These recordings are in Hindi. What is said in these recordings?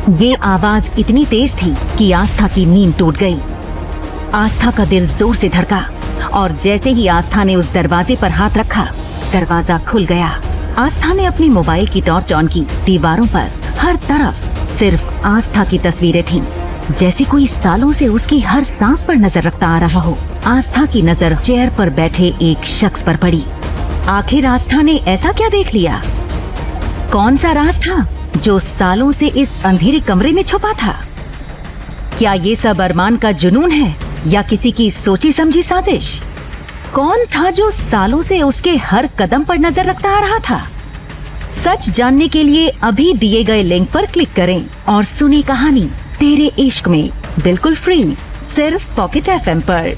ये आवाज इतनी तेज थी कि आस्था की नींद टूट गई। आस्था का दिल जोर से धड़का और जैसे ही आस्था ने उस दरवाजे पर हाथ रखा, दरवाजा खुल गया। आस्था ने अपनी मोबाइल की टॉर्च ऑन की। दीवारों पर हर तरफ सिर्फ आस्था की तस्वीरें थीं, जैसे कोई सालों से उसकी हर सांस पर नजर रखता आ रहा हो। आस्था की नजर चेयर पर बैठे एक शख्स पर पड़ी। आखिर आस्था ने ऐसा क्या देख लिया? कौन सा राज था जो सालों से इस अंधेरे कमरे में छुपा था? क्या ये सब अरमान का जुनून है या किसी की सोची समझी साजिश? कौन था जो सालों से उसके हर कदम पर नजर रखता आ रहा था? सच जानने के लिए अभी दिए गए लिंक पर क्लिक करें और सुने कहानी तेरे इश्क में, बिल्कुल फ्री, सिर्फ पॉकेट FM पर।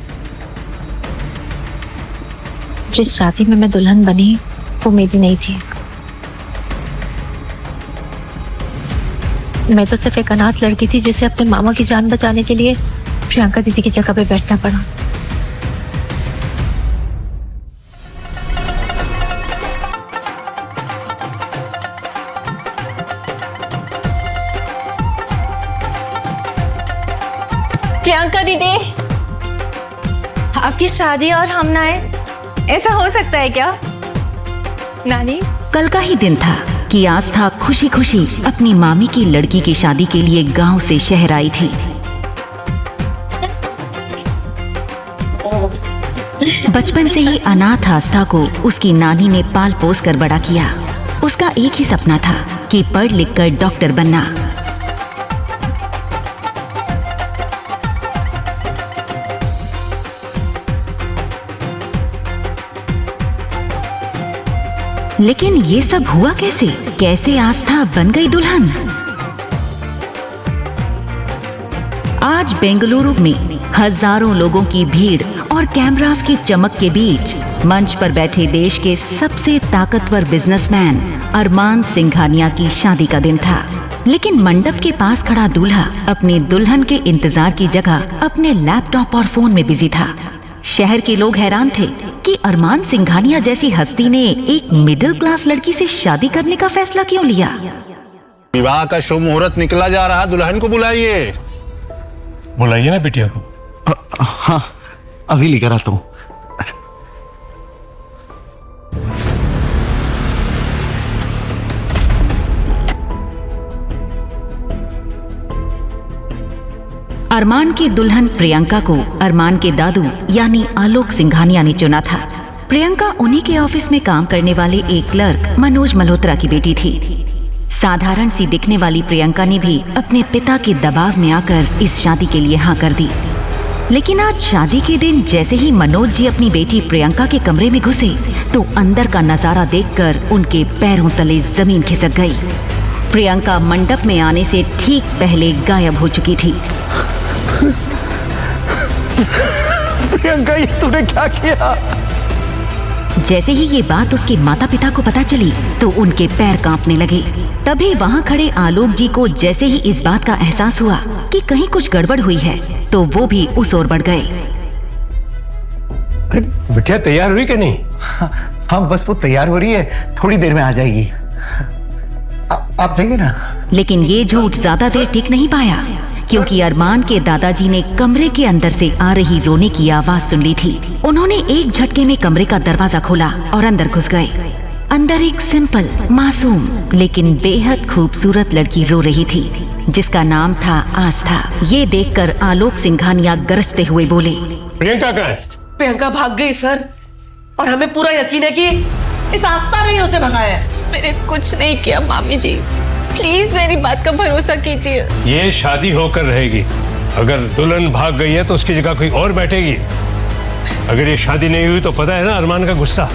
जिस शादी में मैं दुल्हन बनी वो मेरी नहीं थी। मैं तो सिर्फ एक अनाथ लड़की थी जिसे अपने मामा की जान बचाने के लिए प्रियंका दीदी की जगह पे बैठना पड़ा। प्रियंका दीदी, आपकी शादी और हम ना आए, ऐसा हो सकता है क्या? नानी, कल का ही दिन था कि आस्था खुशी खुशी अपनी मामी की लड़की की शादी के लिए गांव से शहर आई थी। बचपन से ही अनाथ आस्था को उसकी नानी ने पाल पोस कर बड़ा किया। उसका एक ही सपना था कि पढ़ लिख कर डॉक्टर बनना। लेकिन ये सब हुआ कैसे? कैसे आस्था बन गई दुल्हन? आज बेंगलुरु में हजारों लोगों की भीड़ और कैमरास की चमक के बीच मंच पर बैठे देश के सबसे ताकतवर बिजनेसमैन अरमान सिंघानिया की शादी का दिन था। लेकिन मंडप के पास खड़ा दूल्हा अपनी दुल्हन के इंतजार की जगह अपने लैपटॉप और फोन में बिजी था। शहर के लोग हैरान थे कि अरमान सिंघानिया जैसी हस्ती ने एक मिडिल क्लास लड़की से शादी करने का फैसला क्यों लिया। विवाह का शुभ मुहूर्त निकला जा रहा, दुल्हन को बुलाइए। बुलाइए ना बिटिया को। हाँ, अभी लेकर आता हूँ। अरमान की दुल्हन प्रियंका को अरमान के दादू यानी आलोक सिंघानिया ने चुना था। प्रियंका उन्हीं के ऑफिस में काम करने वाले एक क्लर्क मनोज मल्होत्रा की बेटी थी। साधारण सी दिखने वाली प्रियंका ने भी अपने पिता के दबाव में आकर इस शादी के लिए हाँ कर दी। लेकिन आज शादी के दिन जैसे ही मनोज जी अपनी बेटी प्रियंका के कमरे में घुसे तो अंदर का नजारा देखकर उनके पैरों तले जमीन खिसक गई। प्रियंका मंडप में आने से ठीक पहले गायब हो चुकी थी। प्रियंका, ये तूने क्या किया? जैसे ही ये बात उसके माता पिता को पता चली तो उनके पैर कांपने लगे। तभी वहाँ खड़े आलोक जी को जैसे ही इस बात का एहसास हुआ कि कहीं कुछ गड़बड़ हुई है तो वो भी उस ओर बढ़ गए। बिटिया तैयार हुई कि नहीं? हाँ, बस वो तैयार हो रही है, थोड़ी देर में आ जाएगी। आप जाइए ना। लेकिन ये झूठ ज्यादा देर टिक नहीं पाया क्योंकि अरमान के दादाजी ने कमरे के अंदर से आ रही रोने की आवाज सुन ली थी। उन्होंने एक झटके में कमरे का दरवाजा खोला और अंदर घुस गए। अंदर एक सिंपल, मासूम लेकिन बेहद खूबसूरत लड़की रो रही थी जिसका नाम था आस्था। ये देखकर आलोक सिंघानिया गरजते हुए बोले, प्रियंका कहाँ है? प्रियंका भाग गई सर, और हमें पूरा यकीन है कि इस आस्था ने उसे भगाया है। मैंने कुछ नहीं किया मामी जी, प्लीज मेरी बात का भरोसा कीजिए। ये शादी होकर रहेगी। अगर दुल्हन भाग गई है तो उसकी जगह कोई और बैठेगी। अगर ये शादी नहीं हुई तो पता है ना अरमान का गुस्सा।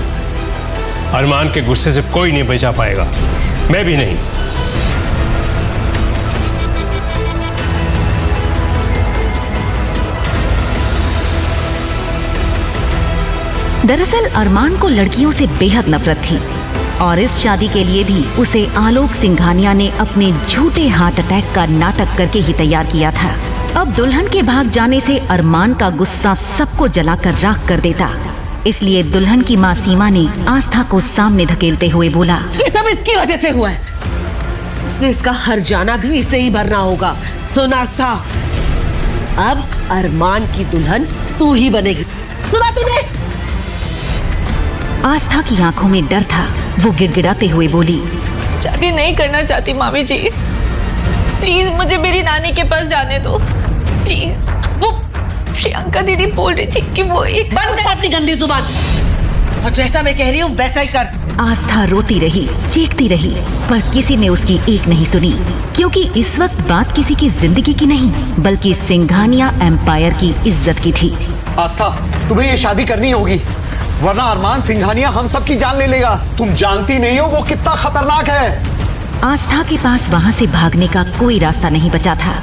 अरमान के गुस्से से कोई नहीं बचा पाएगा, मैं भी नहीं। दरअसल अरमान को लड़कियों से बेहद नफरत थी और इस शादी के लिए भी उसे आलोक सिंघानिया ने अपने झूठे हार्ट अटैक का नाटक करके ही तैयार किया था। अब दुल्हन के भाग जाने से अरमान का गुस्सा सबको जलाकर राख कर देता। इसलिए दुल्हन की माँ सीमा ने आस्था को सामने धकेलते हुए बोला, ये सब इसकी वजह से हुआ है। इसका हर जाना भी इससे ही भरना होगा। सुन आस्था, अब अरमान की दुल्हन तू ही बनेगी, सुना तूने? आस्था की आंखों में डर था। वो गिड़गिड़ाते हुए बोली, शादी नहीं करना चाहती मामी जी, प्लीज मुझे मेरी नानी के पास जाने दो प्लीज। वो प्रियंका दीदी बोल रही थी कि वो एक बंद कर अपनी गंदी जुबान, और जैसा मैं कह रही हूँ वैसा ही कर। आस्था रोती रही, चीखती रही, पर किसी ने उसकी एक नहीं सुनी, क्योंकि इस वक्त बात किसी की जिंदगी की नहीं बल्कि सिंघानिया एम्पायर की इज्जत की थी। आस्था, तुम्हें ये शादी करनी होगी, वरना अरमान सिंघानिया हम सब की जान ले लेगा। तुम जानती नहीं हो वो कितना खतरनाक है। आस्था के पास वहां से भागने का कोई रास्ता नहीं बचा था।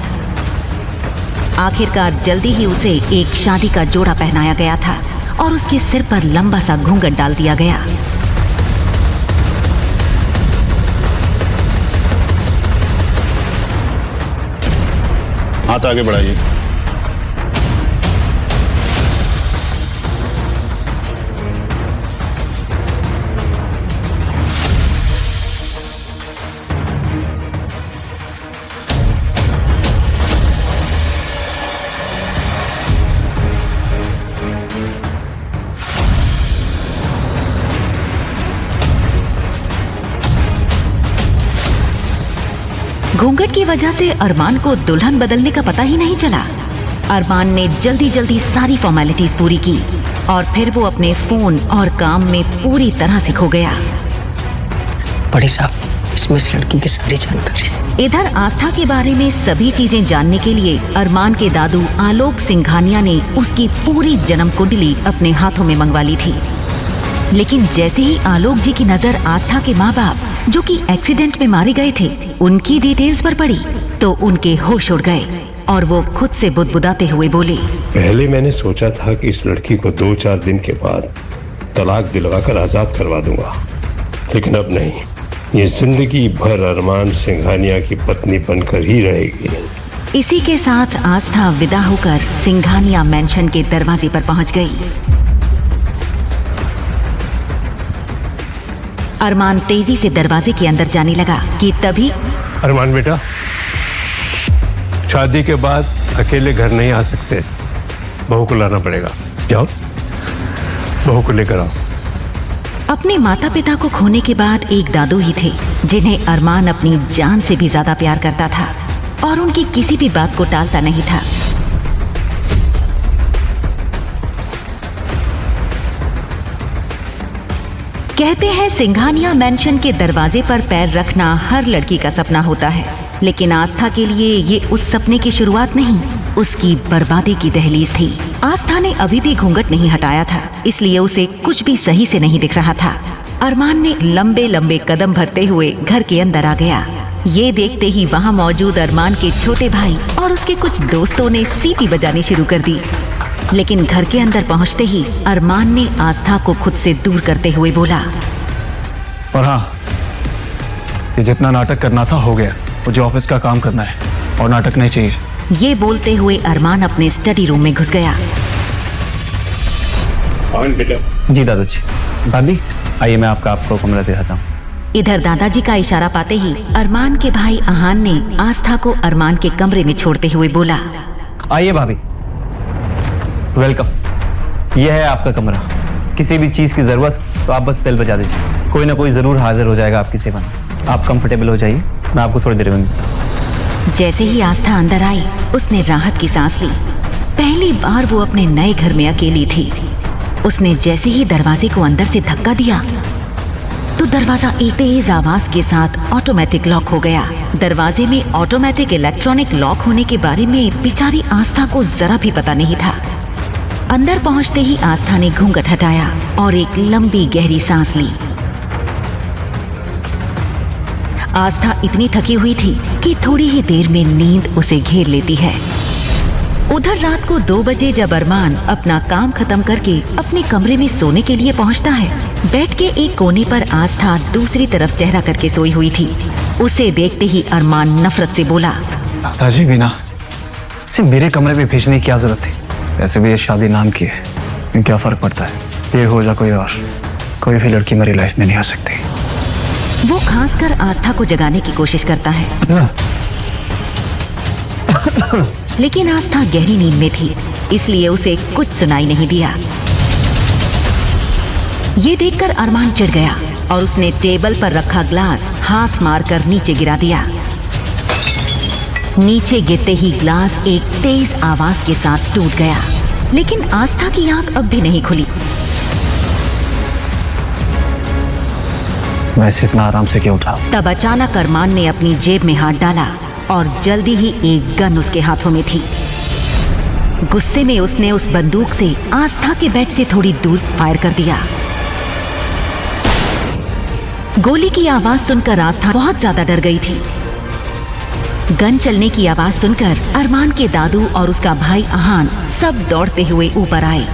आखिरकार जल्दी ही उसे एक शादी का जोड़ा पहनाया गया था और उसके सिर पर लंबा सा घूंघट डाल दिया गया। हाथ आगे बढ़ाइए। घूंघट की वजह से अरमान को दुल्हन बदलने का पता ही नहीं चला। अरमान ने जल्दी जल्दी सारी फॉर्मेलिटीज पूरी की और फिर वो अपने फोन और काम में पूरी तरह से खो गया। बड़ी साहब, इसमें इस लड़की की सारी जानकारी। इधर आस्था के बारे में सभी चीजें जानने के लिए अरमान के दादू आलोक सिंघानिया ने उसकी पूरी जन्म कुंडली अपने हाथों में मंगवा ली थी। लेकिन जैसे ही आलोक जी की नजर आस्था के माँ बाप, जो कि एक्सीडेंट में मारे गए थे, उनकी डिटेल्स पर पड़ी तो उनके होश उड़ गए और वो खुद से बुदबुदाते हुए बोले, पहले मैंने सोचा था कि इस लड़की को 2-4 दिन के बाद तलाक दिलवाकर आजाद करवा दूंगा, लेकिन अब नहीं। ये जिंदगी भर अरमान सिंघानिया की पत्नी बनकर ही रहेगी। इसी के साथ आस्था विदा होकर सिंघानिया मैंशन के दरवाजे पर पहुंच गई। अरमान तेजी से दरवाजे के अंदर जाने लगा कि तभी अरमान बेटा, शादी के बाद अकेले घर नहीं आ सकते, बहू को लाना पड़ेगा। जाओ, बहू को लेकर आओ। अपने माता पिता को खोने के बाद एक दादू ही थे जिन्हें अरमान अपनी जान से भी ज्यादा प्यार करता था और उनकी किसी भी बात को टालता नहीं था। कहते हैं सिंघानिया मैंशन के दरवाजे पर पैर रखना हर लड़की का सपना होता है, लेकिन आस्था के लिए ये उस सपने की शुरुआत नहीं, उसकी बर्बादी की दहलीज थी। आस्था ने अभी भी घूंघट नहीं हटाया था, इसलिए उसे कुछ भी सही से नहीं दिख रहा था। अरमान ने लंबे लंबे कदम भरते हुए घर के अंदर आ गया। ये देखते ही वहाँ मौजूद अरमान के छोटे भाई और उसके कुछ दोस्तों ने सीटी बजानी शुरू कर दी। लेकिन घर के अंदर पहुंचते ही अरमान ने आस्था को खुद से दूर करते हुए बोला, और हाँ, ये जितना नाटक करना था हो गया, मुझे ऑफिस का काम करना है और नाटक नहीं चाहिए। ये बोलते हुए अरमान अपने स्टडी रूम में घुस गया। जी दादाजी। भाभी आइए, मैं आपको कमरा दिखाता हूँ। इधर दादाजी का इशारा पाते ही अरमान के भाई आहान ने आस्था को अरमान के कमरे में छोड़ते हुए बोला, आइए भाभी, वेलकम। यह है आपका कमरा। किसी भी चीज की जरूरत तो आप बस बेल बजा दीजिए, कोई ना कोई जरूर हाजिर हो जाएगा आपकी सेवा में। आप कंफर्टेबल हो जाइए, मैं आपको थोड़ी देर में मिलता हूँ। जैसे ही आस्था अंदर आई, उसने राहत की सांस ली। पहली बार वो अपने नए घर में अकेली थी। उसने जैसे ही दरवाजे को अंदर से धक्का दिया तो दरवाजा एक तेज आवाज के साथ ऑटोमेटिक लॉक हो गया। दरवाजे में ऑटोमेटिक इलेक्ट्रॉनिक लॉक होने के बारे में बेचारी आस्था को जरा भी पता नहीं था। अंदर पहुंचते ही आस्था ने घूंघट हटाया और एक लंबी गहरी सांस ली। आस्था इतनी थकी हुई थी कि थोड़ी ही देर में नींद उसे घेर लेती है। उधर रात को 2 बजे जब अरमान अपना काम खत्म करके अपने कमरे में सोने के लिए पहुंचता है, बेड के एक कोने पर आस्था दूसरी तरफ चेहरा करके सोई हुई थी। उसे देखते ही अरमान नफरत से बोला, दादाजी बिना सिर्फ मेरे कमरे में भेजने की क्या जरूरत थी? वैसे भी ये शादी नाम की है, लेकिन क्या फर्क पड़ता है? ये हो जा कोई और, कोई भी लड़की मेरी लाइफ में नहीं आ सकती। वो खासकर आस्था को जगाने की कोशिश करता है, लेकिन आस्था गहरी नींद में थी, इसलिए उसे कुछ सुनाई नहीं दिया। ये देखकर अरमान चिढ़ गया और उसने टेबल पर रखा ग्लास हाथ मारकर नीचे गिरा दिया। नीचे गिरते ही ग्लास एक तेज आवाज के साथ टूट गया, लेकिन आस्था की आंख अब भी नहीं खुली। मैं इसे इतना आराम से क्यों उठा? तब अचानक अरमान ने अपनी जेब में हाथ डाला और जल्दी ही एक गन उसके हाथों में थी। गुस्से में उसने उस बंदूक से आस्था के बेड से थोड़ी दूर फायर कर दिया। गोली की आवाज सुनकर आस्था बहुत ज्यादा डर गई थी। गन चलने की आवाज सुनकर अरमान के दादू और उसका भाई अहान सब दौड़ते हुए ऊपर आए।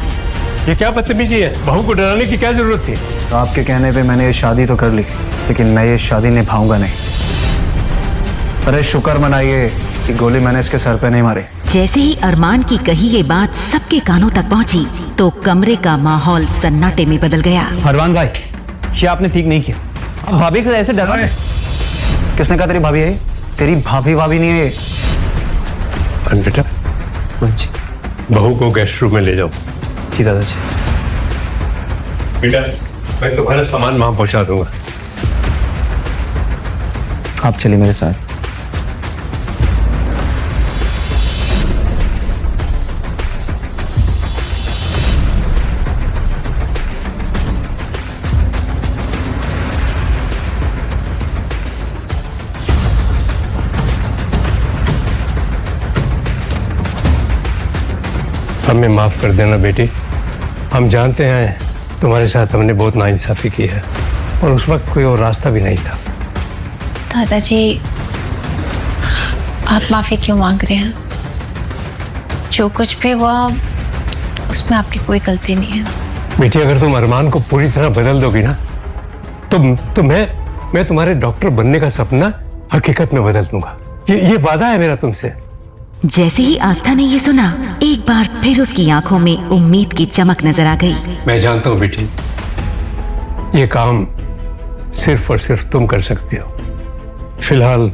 ये क्या बदतमीजी है? बहू को डराने की क्या जरूरत थी? तो आपके कहने पे मैंने ये शादी तो कर ली, लेकिन मैं ये शादी निभाऊंगा नहीं। अरे शुक्र मनाइए कि गोली मैंने इसके सर पे नहीं मारी। जैसे ही अरमान की कही ये बात सबके कानों तक पहुंची तो कमरे का माहौल सन्नाटे में बदल गया। अरमान भाई, ये आपने ठीक नहीं किया। आप भाभी को ऐसे डरा। किसने कहा तेरी भाभी है? तेरी भाभी नहीं है ये। बेटा, बहू को गेस्ट रूम में ले जाओ। जी दादाजी। बेटा, मैं तुम्हारा सामान वहां पहुंचा दूंगा। आप चलिए मेरे साथ। हमें माफ कर देना बेटी, हम जानते हैं तुम्हारे साथ हमने बहुत नाइंसाफी की है और उस वक्त कोई और रास्ता भी नहीं था। दादाजी, आप माफी क्यों मांग रहे हैं? जो कुछ भी हुआ उसमें आपकी कोई गलती नहीं है। बेटी, अगर तुम अरमान को पूरी तरह बदल दोगी ना तो मैं तुम्हारे डॉक्टर बनने का सपना हकीकत में बदल दूंगा। ये वादा है मेरा तुमसे। जैसे ही आस्था ने ये सुना, एक बार फिर उसकी आंखों में उम्मीद की चमक नजर आ गई। मैं जानता हूं बेटी, ये काम सिर्फ और सिर्फ तुम कर सकती हो। फिलहाल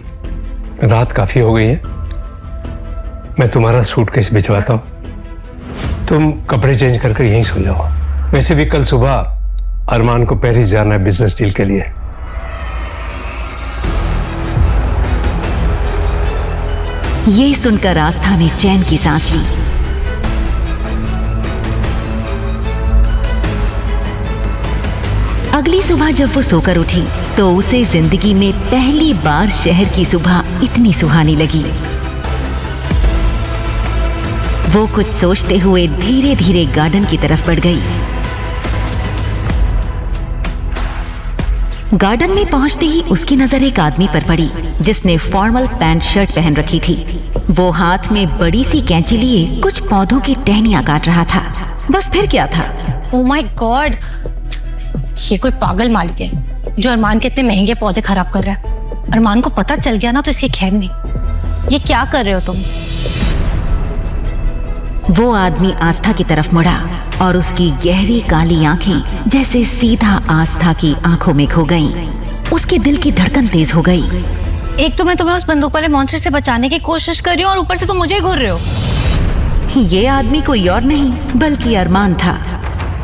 रात काफी हो गई है, मैं तुम्हारा सूटकेस भिजवाता हूं। तुम कपड़े चेंज कर यहीं सो जाओ। वैसे भी कल सुबह अरमान को पेरिस जाना है बिजनेस डील के लिए। ये सुनकर आस्था ने चैन की सांस ली। अगली सुबह जब वो सोकर उठी तो उसे जिंदगी में पहली बार शहर की सुबह इतनी सुहानी लगी। वो कुछ सोचते हुए धीरे धीरे गार्डन की तरफ बढ़ गई। गार्डन में पहुंचते ही उसकी नजर एक आदमी पर पड़ी जिसने फॉर्मल पैंट शर्ट पहन रखी थी। वो हाथ में बड़ी सी कैंची लिए कुछ पौधों की टहनियां काट रहा था। बस फिर क्या था? ओह माय गॉड, ये कोई पागल मालिक है जो अरमान के इतने महंगे पौधे खराब कर रहा है। अरमान को पता चल गया ना तो इसकी खैर नहीं। ये क्या कर रहे हो तुम? वो आदमी आस्था की तरफ मुड़ा और उसकी गहरी काली आंखें जैसे सीधा आस्था की आंखों में खो गईं। उसके दिल की धड़कन तेज हो गई। एक तो मैं तुम्हें उस बंदूक वाले मॉन्स्टर से बचाने की कोशिश कर रही हूँ और ऊपर से तुम मुझे घूर रहे हो। ये आदमी कोई और नहीं बल्कि अरमान था।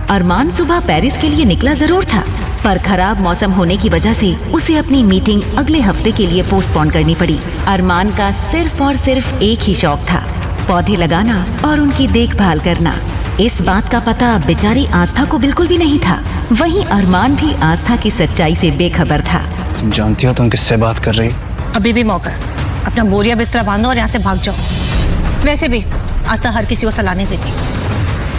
अरमान सुबह पेरिस के लिए निकला जरूर था, पर खराब मौसम होने की वजह से उसे अपनी मीटिंग अगले हफ्ते के लिए पोस्टपोन करनी पड़ी। अरमान का सिर्फ और सिर्फ एक ही शौक था, पौधे लगाना और उनकी देखभाल करना। इस बात का पता बेचारी आस्था को बिल्कुल भी नहीं था। वहीं अरमान भी आस्था की सच्चाई से बेखबर था। तुम जानती हो तुम किससे बात कर रही? अभी भी मौका है, अपना बोरिया बिस्तरा बांधो और यहाँ से भाग जाओ। वैसे भी आस्था हर किसी को सलाह नहीं देती।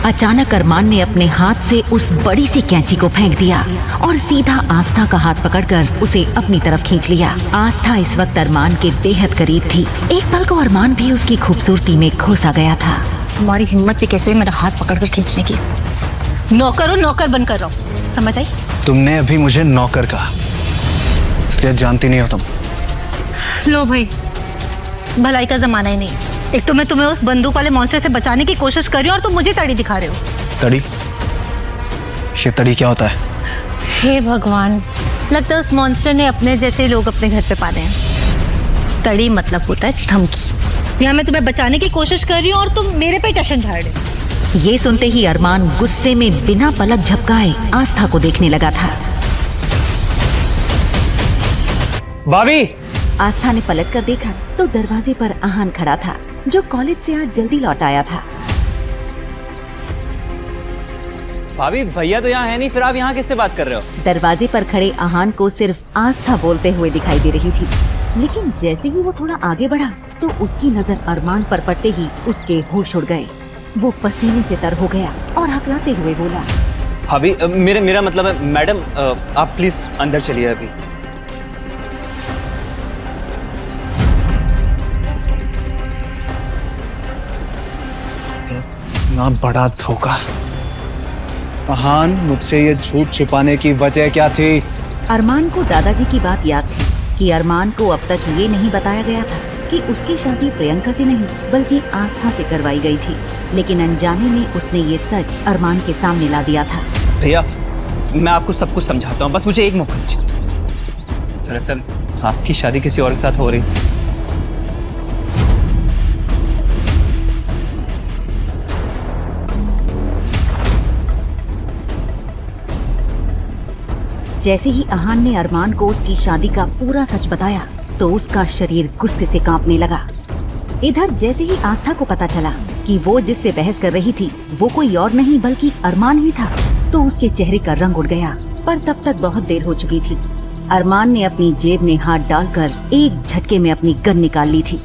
अचानक अरमान ने अपने हाथ से उस बड़ी सी कैंची को फेंक दिया और सीधा आस्था का हाथ पकड़कर उसे अपनी तरफ खींच लिया। आस्था इस वक्त अरमान के बेहद करीब थी। एक पल को अरमान भी उसकी खूबसूरती में खो सा गया था। तुम्हारी हिम्मत भी कैसे हुई मेरा हाथ पकड़कर खींचने की? नौकर हो, नौकर बनकर रहो, समझ आई? तुमने अभी मुझे नौकर कहा, इसलिए जानती नहीं हो तुम। लो भाई, भलाई का जमाना ही नहीं। एक तो मैं तुम्हें उस बंदूक वाले मॉन्स्टर से बचाने की कोशिश कर रही हूँ और तुम मुझे तड़ी दिखा रहे हो। तड़ी? ये तड़ी क्या होता है? हे भगवान, लगता है उस मॉन्स्टर ने अपने जैसे लोग अपने घर पे पाले हैं। तड़ी मतलब होता है धमकी। यहाँ मैं तुम्हें बचाने की कोशिश कर रही हूँ और तुम मेरे पे टशन झाड़ रहे हो। ये सुनते ही अरमान गुस्से में बिना पलक झपकाए आस्था को देखने लगा था। भाभी, आस्था ने पलट कर देखा तो दरवाजे पर आहान खड़ा था, जो कॉलेज से आज जल्दी लौट आया था। भाभी भैया तो यहाँ है नहीं, फिर आप यहाँ किससे बात कर रहे हो? दरवाजे पर खड़े आहान को सिर्फ आस्था बोलते हुए दिखाई दे रही थी, लेकिन जैसे ही वो थोड़ा आगे बढ़ा तो उसकी नजर अरमान पर पड़ते ही उसके होश उड़ गए। वो पसीने से तर हो गया और हकलाते हुए बोला, भाभी मेरा मतलब है मैडम, आप प्लीज अंदर चलिए अभी। ना बड़ा धोखा। आहान, मुझसे ये झूठ छुपाने की वजह क्या थी? अरमान को दादाजी की बात याद थी कि अरमान को अब तक ये नहीं बताया गया था कि उसकी शादी प्रियंका से नहीं बल्कि आस्था से करवाई गई थी, लेकिन अनजाने में उसने ये सच अरमान के सामने ला दिया था। भैया मैं आपको सब कुछ समझाता हूँ, बस मुझे एक मौका दीजिए। दरअसल आपकी शादी किसी और के साथ हो रही। जैसे ही आहान ने अरमान को उसकी शादी का पूरा सच बताया तो उसका शरीर गुस्से से कांपने लगा। इधर जैसे ही आस्था को पता चला कि वो जिससे बहस कर रही थी वो कोई और नहीं बल्कि अरमान ही था, तो उसके चेहरे का रंग उड़ गया। पर तब तक बहुत देर हो चुकी थी। अरमान ने अपनी जेब में हाथ डालकर एक झटके में अपनी गन निकाल ली थी।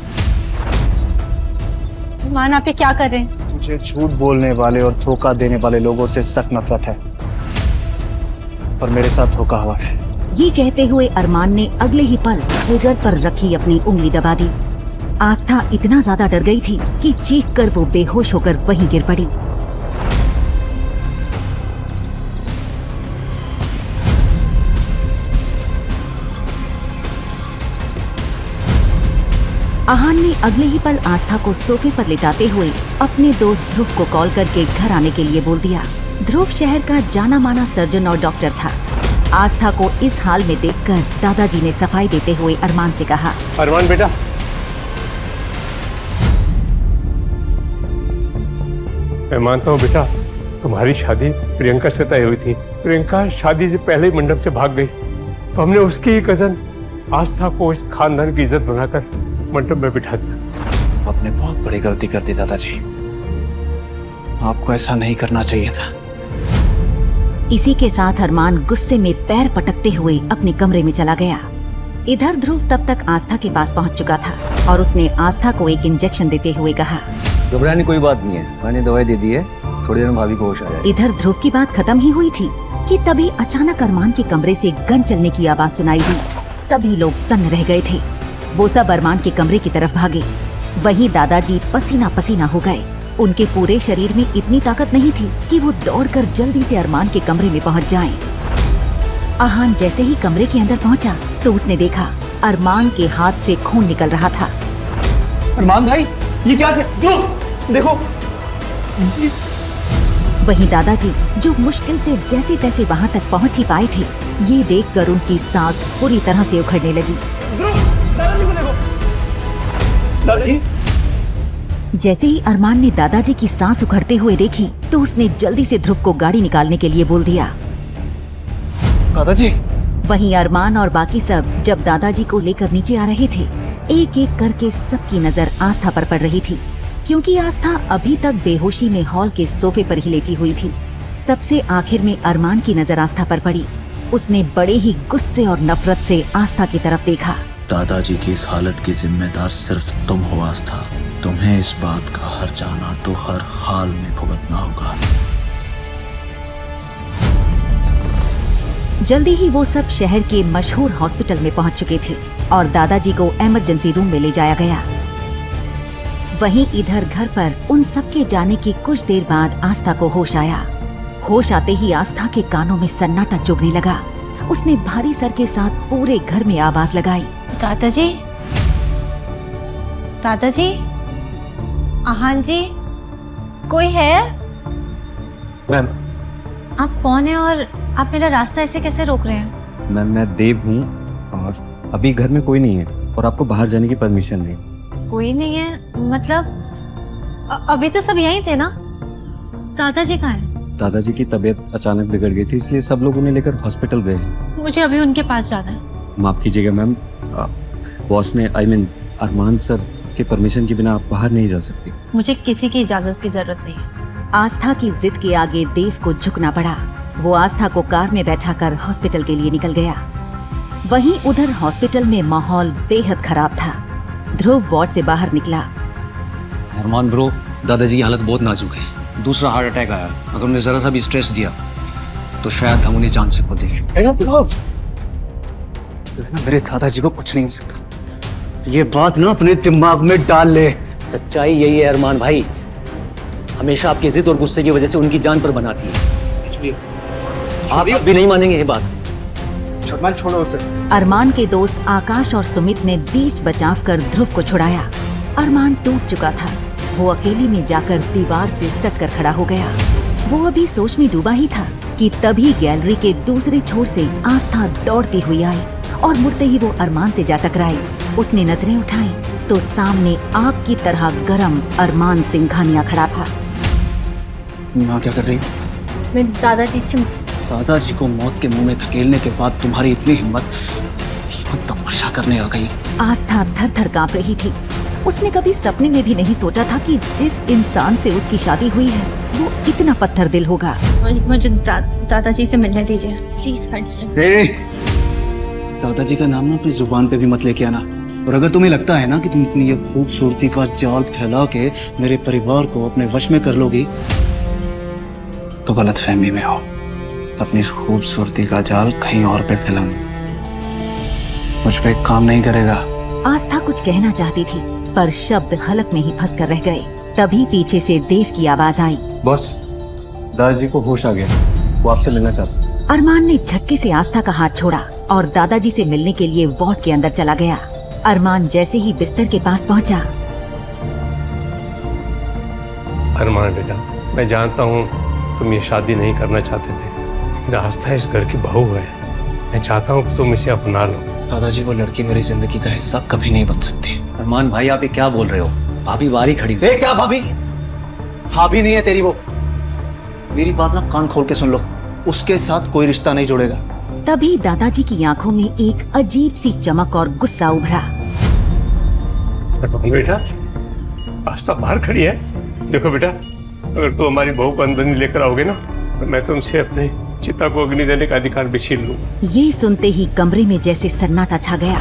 अरमान, आप ये क्या कर रहे हैं? मुझे झूठ बोलने वाले और धोखा देने वाले लोगों से सख्त नफरत है, और मेरे साथ धोखा हुआ है। ये कहते हुए अरमान ने अगले ही पल ट्रिगर पर रखी अपनी उंगली दबा दी। आस्था इतना ज्यादा डर गई थी कि चीख कर वो बेहोश होकर वहीं गिर पड़ी। आहान ने अगले ही पल आस्था को सोफे पर लिटाते हुए अपने दोस्त ध्रुव को कॉल करके घर आने के लिए बोल दिया। ध्रुव शहर का जाना माना सर्जन और डॉक्टर था। आस्था को इस हाल में देखकर दादाजी ने सफाई देते हुए अरमान से कहा, अरमान बेटा, मैं मानता हूँ बेटा तुम्हारी शादी प्रियंका से तय हुई थी। प्रियंका शादी से पहले ही मंडप से भाग गई, तो हमने उसकी ही कजन आस्था को इस खानदान की इज्जत बनाकर मंडप में बिठा दिया। आपने बहुत बड़ी गलती कर दी दादाजी, आपको ऐसा नहीं करना चाहिए था। इसी के साथ अरमान गुस्से में पैर पटकते हुए अपने कमरे में चला गया। इधर ध्रुव तब तक आस्था के पास पहुंच चुका था और उसने आस्था को एक इंजेक्शन देते हुए कहा, घबराने कोई बात नहीं है, मैंने दवाई दे दी है, थोड़ी देर में भाभी को होश आ जाएगी। इधर ध्रुव की बात खत्म ही हुई थी कि तभी अचानक अरमान के कमरे से गन चलने की आवाज सुनाई दी। सभी लोग सन्न रह गए थे। वो सब अरमान के कमरे की तरफ भागे। वहीं दादाजी पसीना पसीना हो गए। उनके पूरे शरीर में इतनी ताकत नहीं थी कि वो दौड़कर जल्दी से अरमान के कमरे में पहुंच जाएं। आहान जैसे ही कमरे के अंदर पहुंचा तो उसने देखा अरमान के हाथ से खून निकल रहा था। अरमान भाई, ये क्या देखो। वहीं दादाजी जो मुश्किल से जैसे तैसे वहां तक पहुंच ही पाए थे, ये देखकर उनकी सांस पूरी तरह से उखड़ने लगी। दादाजी को देखो। दादाजी। जैसे ही अरमान ने दादाजी की सांस उखड़ते हुए देखी तो उसने जल्दी से ध्रुव को गाड़ी निकालने के लिए बोल दिया। दादाजी। वहीं अरमान और बाकी सब जब दादाजी को लेकर नीचे आ रहे थे, एक एक करके सबकी नजर आस्था पर पड़ रही थी, क्योंकि आस्था अभी तक बेहोशी में हॉल के सोफे पर ही लेटी हुई थी। सबसे आखिर में अरमान की नजर आस्था पर पड़ी। उसने बड़े ही गुस्से और नफरत से आस्था की तरफ देखा। दादाजी की इस हालत की जिम्मेदार सिर्फ तुम हो आस्था। तुम्हें इस बात का हर जाना तो हर हाल में भुगतना होगा। जल्दी ही वो सब शहर के मशहूर हॉस्पिटल में पहुंच चुके थे और दादाजी को इमरजेंसी रूम में ले जाया गया। वहीं इधर घर पर उन सबके जाने की कुछ देर बाद आस्था को होश आया। होश आते ही आस्था के कानों में सन्नाटा चुभने लगा। उसने भारी सर के साथ पूरे घर में आवाज लगाई, दादाजी, दादाजी, आहान जी, कोई है? मैम। आप कौन है और आप मेरा रास्ता ऐसे कैसे रोक रहे हैं? मैम मैं देव हूँ और अभी घर में कोई नहीं है और आपको बाहर जाने की परमिशन नहीं। कोई नहीं है मतलब अभी तो सब यहीं थे ना। दादाजी कहाँ है? दादाजी की तबीयत अचानक बिगड़ गई थी इसलिए सब लोग उन्हें लेकर हॉस्पिटल गए हैं। मुझे अभी उनके पास जाना है। माफ कीजिएगा मैम, बॉस ने अरमान सर के परमिशन के बिना आप बाहर नहीं जा सकती। मुझे किसी की इजाजत की जरूरत नहीं है। आस्था की जिद के आगे देव को झुकना पड़ा। वो आस्था को कार में बैठाकर हॉस्पिटल के लिए निकल गया। वहीं उधर हॉस्पिटल में माहौल बेहद खराब था। ध्रुव वार्ड से बाहर निकला। अरमान ब्रो, दादाजी की हालत बहुत नाजुक है। दूसरा हार्ट अटैक आया। अगर उन्हें जरा सा भी स्ट्रेस दिया तो शायद हम उन्हें जान से खो दें। मेरे दादाजी को कुछ नहीं हो सकता। ये बात ना अपने दिमाग में डाल ले। सच्चाई यही है अरमान भाई, हमेशा आपकी जिद और गुस्से की वजह से उनकी जान पर बनाती है। आप भी नहीं मानेंगे ये बात। छोड़ो उसे। अरमान के दोस्त आकाश और सुमित ने बीच बचाव कर ध्रुव को छुड़ाया। अरमान टूट चुका था। वो अकेले में जाकर दीवार से सटकर खड़ा हो गया। वो अभी सोच में डूबा ही था कि तभी गैलरी के दूसरे छोर से आस्था दौड़ती हुई आई और मुड़ते ही वो अरमान से जा टकराई। उसने नजरें उठाई तो सामने आग की तरह गरम अरमान सिंघानिया खड़ा था। माँ क्या कर रही? मैं दादाजी से दादाजी को मौत के मुंह में धकेलने के बाद तुम्हारी इतनी हिम्मत यहाँ तमाशा करने आ गई। आस्था थर थर कांप रही थी। उसने कभी सपने में भी नहीं सोचा था कि जिस इंसान से उसकी शादी हुई है वो इतना पत्थर दिल होगा। मुझे दादाजी से मिलने दीजिए प्लीज। दादाजी का नाम ना अपनी जुबान पे भी मत लेके आना। और अगर तुम्हें लगता है ना कि तुम अपनी ये खूबसूरती का जाल फैला के मेरे परिवार को अपने वश में कर लोगी तो गलत फहमी में हो। अपनी खूबसूरती का जाल कहीं और पे फैलानी मुझ पे काम नहीं करेगा। आस्था कुछ कहना चाहती थी पर शब्द हलक में ही फंस कर रह गए। तभी पीछे से देव की आवाज आई। बॉस, दादाजी को होश आ गया, वो आपसे मिलना चाहते। अरमान ने झटके से आस्था का हाथ छोड़ा और दादाजी से मिलने के लिए वार्ड के अंदर चला गया। अरमान जैसे ही बिस्तर के पास पहुंचा। अरमान बेटा, मैं जानता हूँ तुम ये शादी नहीं करना चाहते थे, लेकिन आस्था इस घर की बहू है। मैं चाहता हूँ कि तुम इसे अपना लो। दादाजी, वो लड़की मेरी जिंदगी का हिस्सा कभी नहीं बन सकती। अरमान भाई आप ये क्या बोल रहे हो? भाभी बारी खड़ी हुई। क्या भाभी? भाभी नहीं है तेरी वो। मेरी बात ना कान खोल के सुन लो, उसके साथ कोई रिश्ता नहीं जुड़ेगा। तभी दादाजी की आंखों में एक अजीब सी चमक और गुस्सा उभरा। बेटा, आस्था बाहर खड़ी है। देखो बेटा, अगर तुम हमारी बहू को अंदर नहीं लेकर आओगे ना तो मैं तुमसे अपने चिता को अग्नि देने का अधिकार भी छीन लूंगा। ये सुनते ही कमरे में जैसे सन्नाटा छा गया।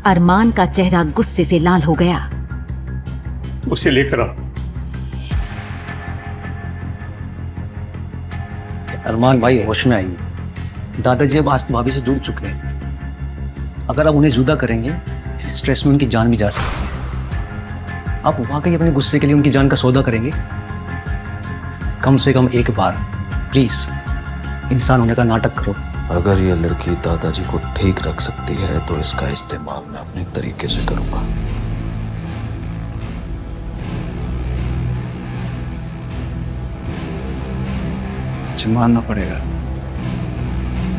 अरमान का चेहरा गुस्से से लाल हो गया। उसे लेकर आओ। अरमान भाई होश में आइए। दादाजी अब आस्था भाभी से जुड़ चुके हैं। अगर आप उन्हें जुदा करेंगे इस स्ट्रेस में उनकी जान भी जा सकती है। आप वाकई अपने गुस्से के लिए उनकी जान का सौदा करेंगे? कम से कम एक बार प्लीज इंसान होने का नाटक करो। अगर ये लड़की दादाजी को ठीक रख सकती है तो इसका इस्तेमाल मैं अपने तरीके से करूंगा। मानना पड़ेगा,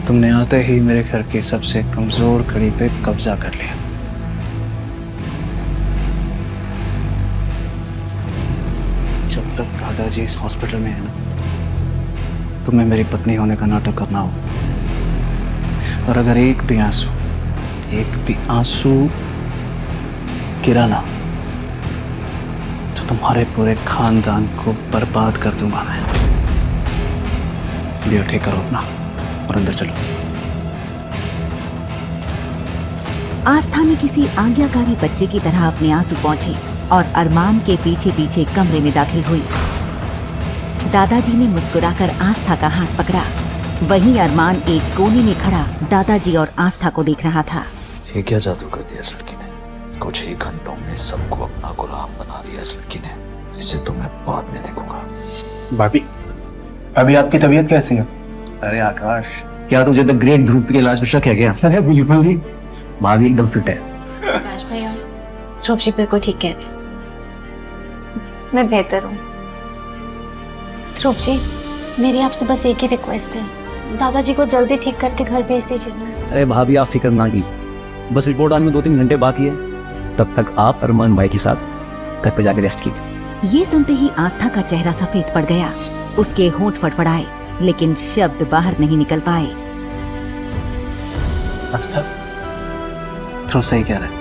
तुमने आते ही मेरे घर की सबसे कमजोर कड़ी पे कब्जा कर लिया। जब तक दादाजी इस हॉस्पिटल में है ना, तुम्हें मेरी पत्नी होने का नाटक करना होगा। और अगर एक भी आंसू गिरा ना तो तुम्हारे पूरे खानदान को बर्बाद कर दूंगा मैं। लियो, ठीक करो अपना और अंदर चलो। आस्था ने किसी आज्ञाकारी बच्चे की तरह अपने आंसू पोंछे और अरमान के पीछे पीछे कमरे में दाखिल हुई। दादाजी ने मुस्कुराकर आस्था का हाथ पकड़ा। वहीं अरमान एक कोने में खड़ा दादाजी और आस्था को देख रहा था। ये क्या जादू कर दिया इस लड़की ने? कुछ ही घंटों में सबको अपना गुलाम बना लिया इस लड़की ने। इसे तो मैं बाद में देखूंगा। भाभी, अभी आपकी तबीयत कैसी है? अरे आकाश, क्या तुझे तो ग्रेट ध्रुव के इलाज में शक है क्या? अरे बिल्कुल नहीं, भाभी एकदम फिट है। आकाश भैया, ध्रुव जी बिल्कुल ठीक कह रहे हैं। मैं बेहतर हूँ। ध्रुव जी, मेरी आपसे बस एक ही रिक्वेस्ट है, दादाजी को जल्दी ठीक करके घर भेज दीजिए। अरे भाभी आप फिक्र ना कीजिए, बस रिपोर्ट आने में 2-3 घंटे बाकी है, तब तक आप अरमान भाई के साथ घर पे जाके रेस्ट कीजिए। ये सुनते ही आस्था का चेहरा सफेद पड़ गया। उसके होंठ फड़फड़ाए लेकिन शब्द बाहर नहीं निकल पाए। आस्था, फिर वो सही कह रहे हैं।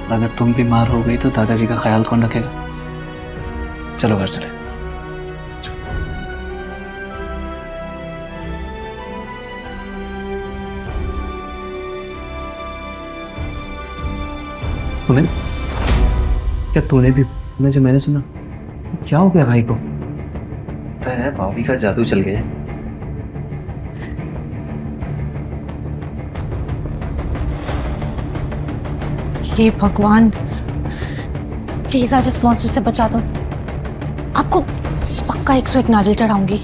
और अगर तुम बीमार हो गई तो दादाजी का ख्याल कौन रखेगा? चलो घर चले। तुम्हें क्या तूने भी सुना जो मैंने सुना? क्या हो गया भाई को? पता है भाभी का जादू चल गया। हे भगवान, प्लीज आज इस मॉन्स्टर से बचा दो। आपको पक्का 101 नारियल चढ़ाऊंगी।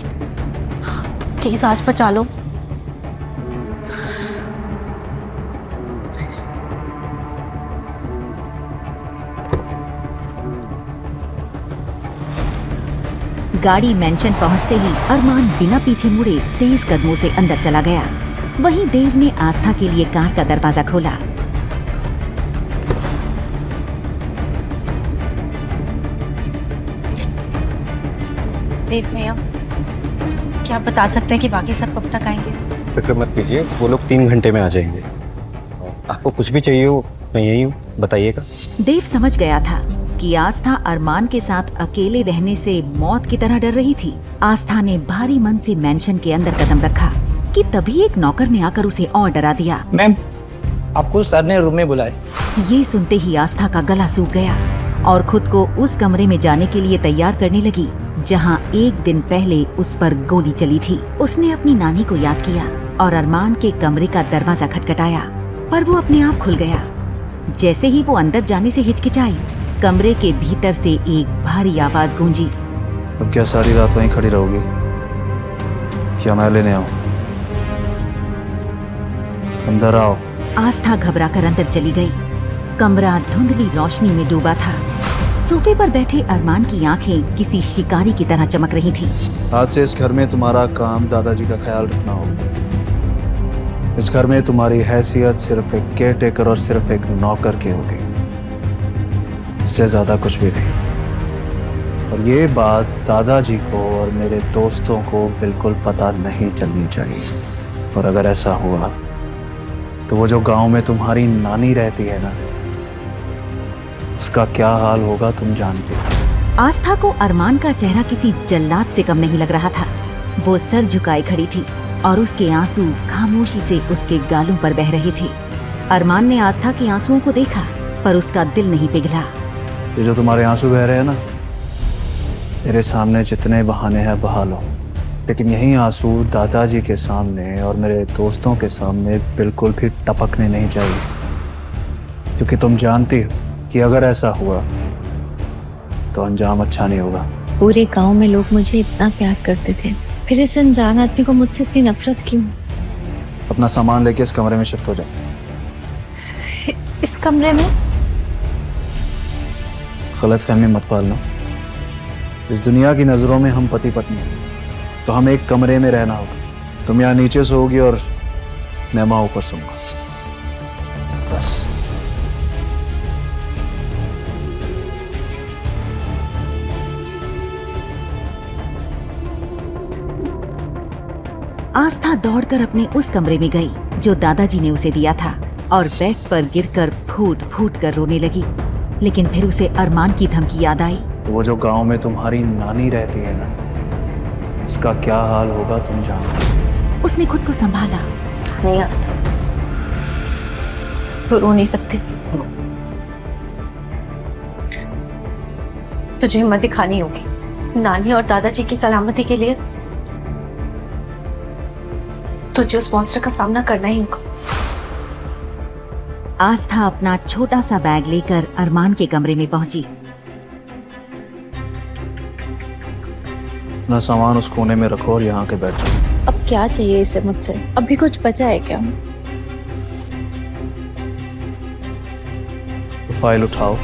प्लीज आज बचा लो। गाड़ी मेंशन पहुंचते ही अरमान बिना पीछे मुड़े तेज कदमों से अंदर चला गया। वहीं देव ने आस्था के लिए कार का दरवाजा खोला। देव भैया, क्या आप बता सकते हैं कि बाकी सब कब तक आएंगे? फिक्र मत कीजिए, वो लोग 3 घंटे में आ जाएंगे। आपको कुछ भी चाहिए हो मैं यही हूँ, बताइएगा। देव समझ गया था कि आस्था अरमान के साथ अकेले रहने से मौत की तरह डर रही थी। आस्था ने भारी मन से मेंशन के अंदर कदम रखा कि तभी एक नौकर ने आकर उसे और डरा दिया। मैम, आपको सर ने रूम में बुलाए। ये सुनते ही आस्था का गला सूख गया और खुद को उस कमरे में जाने के लिए तैयार करने लगी जहां एक दिन पहले उस पर गोली चली थी। उसने अपनी नानी को याद किया और अरमान के कमरे का दरवाजा खटखटाया, पर वो अपने आप खुल गया। जैसे ही वो अंदर जाने से हिचकिचाई, कमरे के भीतर से एक भारी आवाज गूंजी। अब क्या सारी रात वहीं खड़ी रहोगी या मैं लेने आऊं? अंदर आओ। आस्था घबराकर अंदर चली गई। कमरा धुंधली रोशनी में डूबा था। सोफे पर बैठे अरमान की आंखें किसी शिकारी की तरह चमक रही थीं। आज से इस घर में तुम्हारा काम दादाजी का ख्याल रखना होगा। इस घर में तुम्हारी हैसियत सिर्फ एक केयर टेकर और सिर्फ एक नौकर की होगी, इससे ज्यादा कुछ भी नहीं। और ये बात दादाजी को और मेरे दोस्तों को बिल्कुल पता नहीं चलनी चाहिए। और अगर ऐसा हुआ तो वो जो गांव में तुम्हारी नानी रहती है ना, उसका क्या हाल होगा तुम जानते हो। आस्था को अरमान का चेहरा किसी जल्लाद से कम नहीं लग रहा था। वो सर झुकाए खड़ी थी और उसके आंसू खामोशी से उसके गालों पर बह रहे थे। अरमान ने आस्था के आंसुओं को देखा, पर उसका दिल नहीं पिघला। ये जो तुम्हारे आंसू बह रहे हैं ना, मेरे सामने जितने बहाने हैं बहा लो, लेकिन यही आंसू दादाजी के सामने और मेरे दोस्तों के सामने बिल्कुल भी टपकने नहीं चाहिए, क्योंकि तुम जानती हो कि अगर ऐसा हुआ तो अंजाम अच्छा नहीं होगा। पूरे गांव में लोग मुझे इतना प्यार करते थे, फिर इस अनजान आदमी को मुझसे इतनी नफरत क्यों? अपना सामान लेके इस कमरे में शिफ्ट हो जाओ। इस कमरे में? गलतफहमी मत पालना। इस दुनिया की नजरों में हम पति पत्नी हैं, तो हमें एक कमरे में रहना होगा। तुम यहाँ नीचे सोओगी और मैं वहाँ ऊपर सोऊंगा, बस। आस्था दौड़कर अपने उस कमरे में गई जो दादाजी ने उसे दिया था और बेड पर गिरकर फूट फूट कर रोने लगी। लेकिन फिर उसे अरमान की धमकी याद आई। तो वो जो गांव में तुम्हारी नानी रहती है ना, उसका क्या हाल होगा तुम जानते हो। उसने खुद को संभाला। नहीं आस्था, तो रो नहीं सकती। तुझे हिम्मत दिखानी होगी। नानी और दादाजी की सलामती के लिए तुझे उस मॉन्स्टर का सामना करना ही होगा। आस्था अपना छोटा सा बैग लेकर अरमान के कमरे में पहुंची। अपना सामान उस कोने में रखो और यहाँ के बैठ जाओ। अब क्या चाहिए इसे मुझसे? अभी कुछ बचा है क्या? तो फाइल उठाओ,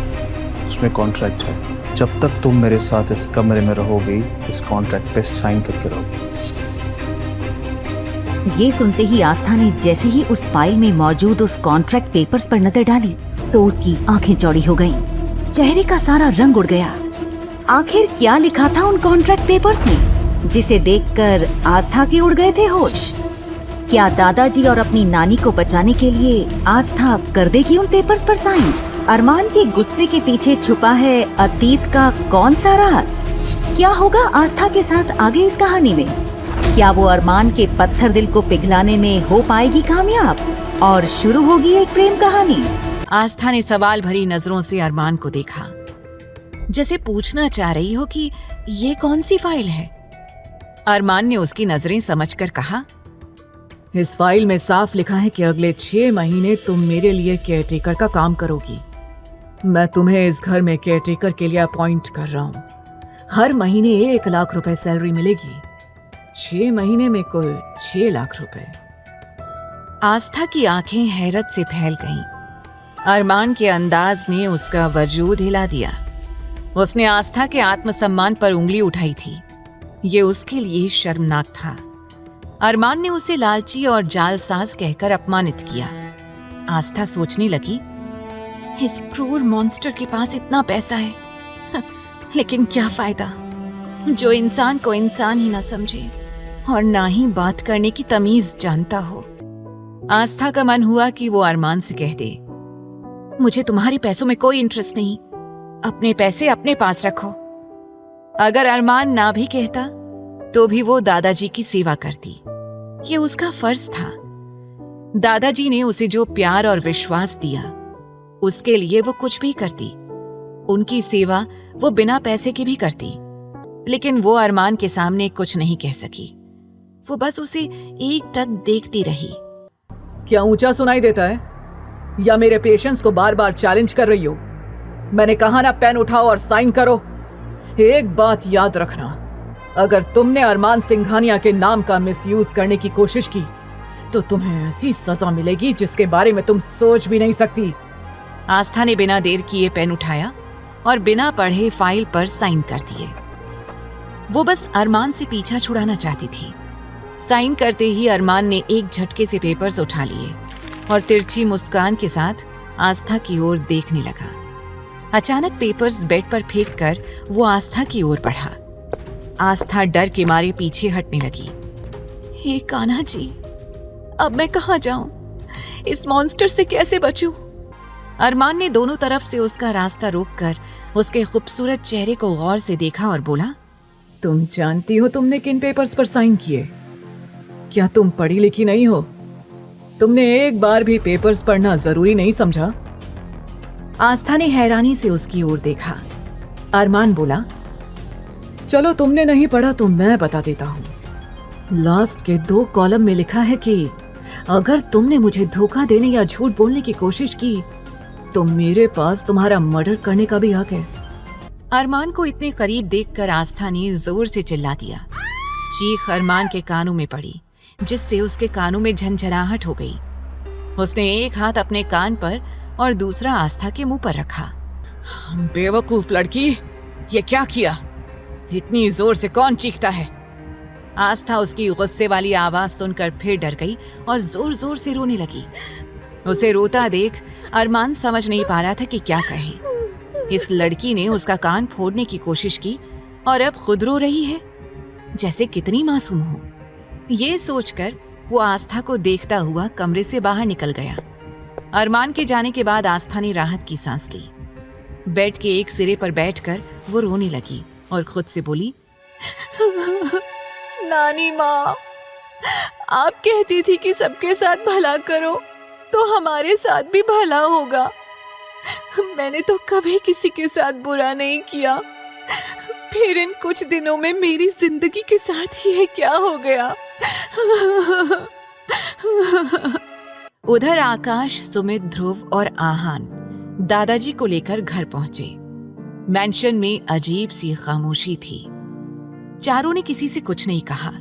उसमें कॉन्ट्रैक्ट है। जब तक तुम मेरे साथ इस कमरे में रहोगी, इस कॉन्ट्रैक्ट पे साइन करके रहोगी। ये सुनते ही आस्था ने जैसे ही उस फाइल में मौजूद उस कॉन्ट्रैक्ट पेपर्स पर नजर डाली तो उसकी आंखें चौड़ी हो गईं। चेहरे का सारा रंग उड़ गया। आखिर क्या लिखा था उन कॉन्ट्रैक्ट पेपर्स में जिसे देखकर आस्था के उड़ गए थे होश? क्या दादाजी और अपनी नानी को बचाने के लिए आस्था कर देगी उन पेपर्स पर साइन? अरमान के गुस्से के पीछे छुपा है अतीत का कौन सा राज? क्या होगा आस्था के साथ आगे इस कहानी में? क्या वो अरमान के पत्थर दिल को पिघलाने में हो पाएगी कामयाब और शुरू होगी एक प्रेम कहानी? आस्था ने सवाल भरी नजरों से अरमान को देखा, जैसे पूछना चाह रही हो कि ये कौन सी फाइल है। अरमान ने उसकी नजरें समझकर कहा, इस फाइल में साफ लिखा है कि अगले 6 महीने तुम मेरे लिए केयरटेकर का काम करोगी। मैं तुम्हें इस घर में केयरटेकर के लिए अपॉइंट कर रहा हूँ। हर महीने 1 लाख रुपए सैलरी मिलेगी। 6 महीने में कुल 6 लाख रुपए। आस्था की आंखें हैरत से फैल गईं। अरमान के अंदाज ने उसका वजूद हिला दिया। उसने आस्था के आत्मसम्मान पर उंगली उठाई थी। ये उसके लिए शर्मनाक था। अरमान ने उसे लालची और जालसाज कहकर अपमानित किया। आस्था सोचने लगी, इस क्रूर मॉन्स्टर के पास इतना पैसा है, लेकिन क्या फायदा, जो इंसान को इंसान ही ना समझे और ना ही बात करने की तमीज जानता हो। आस्था का मन हुआ कि वो अरमान से कह दे, मुझे तुम्हारे पैसों में कोई इंटरेस्ट नहीं, अपने पैसे अपने पास रखो। अगर अरमान ना भी कहता तो भी वो दादाजी की सेवा करती। ये उसका फर्ज था। दादाजी ने उसे जो प्यार और विश्वास दिया, उसके लिए वो कुछ भी करती। उनकी सेवा वो बिना पैसे की भी करती। लेकिन वो अरमान के सामने कुछ नहीं कह सकी। वो बस उसे एकटक देखती रही। क्या ऊंचा सुनाई देता है या मेरे पेशेंस को बार बार चैलेंज कर रही हो? मैंने कहा ना, पेन उठाओ और साइन करो। एक बात याद रखना, अगर तुमने अरमान सिंघानिया के नाम का मिसयूज करने की कोशिश की तो तुम्हें ऐसी सजा मिलेगी जिसके बारे में तुम सोच भी नहीं सकती। आस्था ने बिना देर किए पेन उठाया और बिना पढ़े फाइल पर साइन कर दिए। वो बस अरमान से पीछा छुड़ाना चाहती थी। साइन करते ही अरमान ने एक झटके से पेपर्स उठा लिए और तिरछी मुस्कान के साथ आस्था की ओर देखने लगा। अचानक पेपर्स बेड पर फेंक कर वो आस्था की ओर बढ़ा। आस्था डर के मारे पीछे हटने लगी। हे कान्हा जी, अब मैं कहाँ जाऊं? इस मॉन्स्टर से कैसे बचूं? अरमान ने दोनों तरफ से उसका रास्ता रोककर उसके खूबसूरत चेहरे को गौर से देखा और बोला, तुम जानती हो तुमने किन पेपर्स पर साइन किए? क्या तुम पढ़ी लिखी नहीं हो? तुमने एक बार भी पेपर्स पढ़ना जरूरी नहीं समझा? आस्था ने हैरानी से उसकी ओर देखा। अरमान बोला, चलो तुमने नहीं पढ़ा तो मैं बता देता हूं। लास्ट के 2 कॉलम में लिखा है कि अगर तुमने मुझे धोखा देने या झूठ बोलने की कोशिश की तो मेरे पास तुम्हारा मर्डर करने का भी हक है। अरमान को इतने करीब देखकर आस्था ने जोर से चिल्ला दिया। चीख अरमान के कानों में पड़ी, जिससे उसके कानों में झंझनाहट हो गई। उसने एक हाथ अपने कान पर और दूसरा आस्था के मुंह पर रखा। बेवकूफ लड़की, ये क्या किया? इतनी जोर से कौन चीखता है? आस्था उसकी गुस्से वाली आवाज सुनकर फिर डर गई और जोर जोर से रोने लगी। उसे रोता देख अरमान समझ नहीं पा रहा था कि क्या कहे। इस लड़की ने उसका कान फोड़ने की कोशिश की और अब खुद रो रही है, जैसे कितनी मासूम हो। ये सोचकर वो आस्था को देखता हुआ कमरे से बाहर निकल गया। अरमान के जाने के बाद आस्था ने राहत की सांस ली। बेड के एक सिरे पर बैठकर वो रोने लगी और खुद से बोली, नानी माँ, आप कहती थी कि सबके साथ भला करो तो हमारे साथ भी भला होगा। मैंने तो कभी किसी के साथ बुरा नहीं किया, फिर इन कुछ दिनों में मेरी जिंदगी के साथ ही क्या हो गया? उधर आकाश, सुमित, ध्रुव और आहान दादाजी को लेकर घर पहुंचे। मैंशन में अजीब सी खामोशी थी। चारों ने किसी से कुछ नहीं कहा।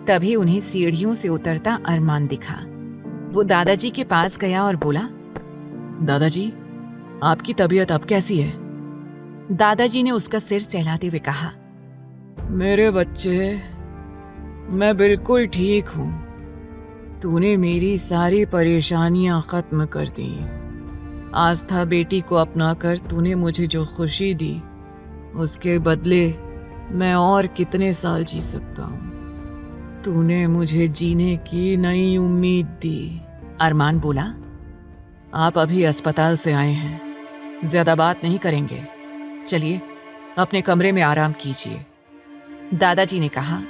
तभी उन्हें सीढ़ियों से उतरता अरमान दिखा। वो दादाजी के पास गया और बोला, दादाजी, आपकी तबीयत अब कैसी है? दादाजी ने उसका सिर सहलाते हुए कहा, मेरे बच्चे, मैं बिल्कुल ठीक हूँ। तूने मेरी सारी परेशानियां खत्म कर दी। आस्था बेटी को अपनाकर तूने मुझे जो खुशी दी, उसके बदले मैं और कितने साल जी सकता हूँ। तूने मुझे जीने की नई उम्मीद दी। अरमान बोला, आप अभी अस्पताल से आए हैं, ज्यादा बात नहीं करेंगे, चलिए अपने कमरे में आराम कीजिए। दादाजी ने कहा,